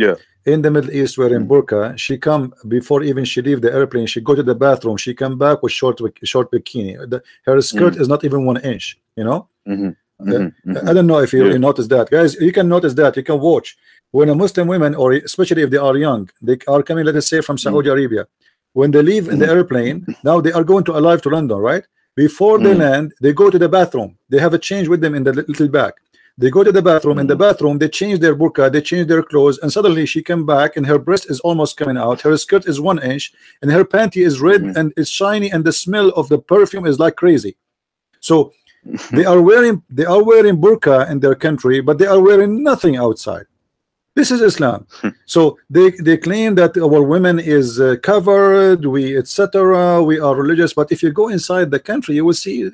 in the Middle East wearing burqa. She come before even she leave the airplane. She go to the bathroom. She come back with short bikini. Her skirt is not even 1 inch. You know. I don't know if you notice that, guys. You can notice that. You can watch when a Muslim women, or especially if they are young, they are coming, let us say, from Saudi Arabia. When they leave in the airplane, now they are going to arrive to London, right? Before they land, they go to the bathroom. They have a change with them in the little bag. They go to the bathroom. In the bathroom, they change their burqa, they change their clothes, and suddenly she came back, and her breast is almost coming out. Her skirt is 1 inch, and her panty is red and it's shiny, and the smell of the perfume is like crazy. So they are wearing burqa in their country, but they are wearing nothing outside. This is Islam. So they claim that our women is covered, etc. We are religious, but if you go inside the country, you will see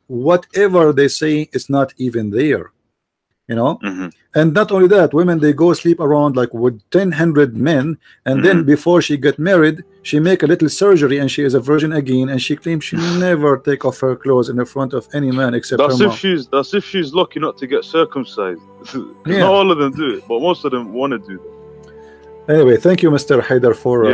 whatever they say is not even there. You know. And not only that, women, they go sleep around like with 100 men, and then before she get married, she make a little surgery and she is a virgin again, and she claims she never take off her clothes in the front of any man except her mom. That's if she's lucky not to get circumcised. Not all of them do it, but most of them want to do that. Anyway, thank you, Mr. Haider, for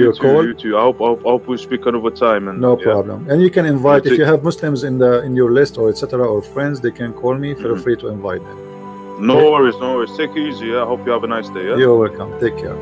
your call. You too. I hope we speak another time. And no problem. And you can invite, if you have Muslims in your list or etc. or friends, they can call me. Feel free to invite them. No worries. Take it easy. I hope you have a nice day. You're welcome. Take care.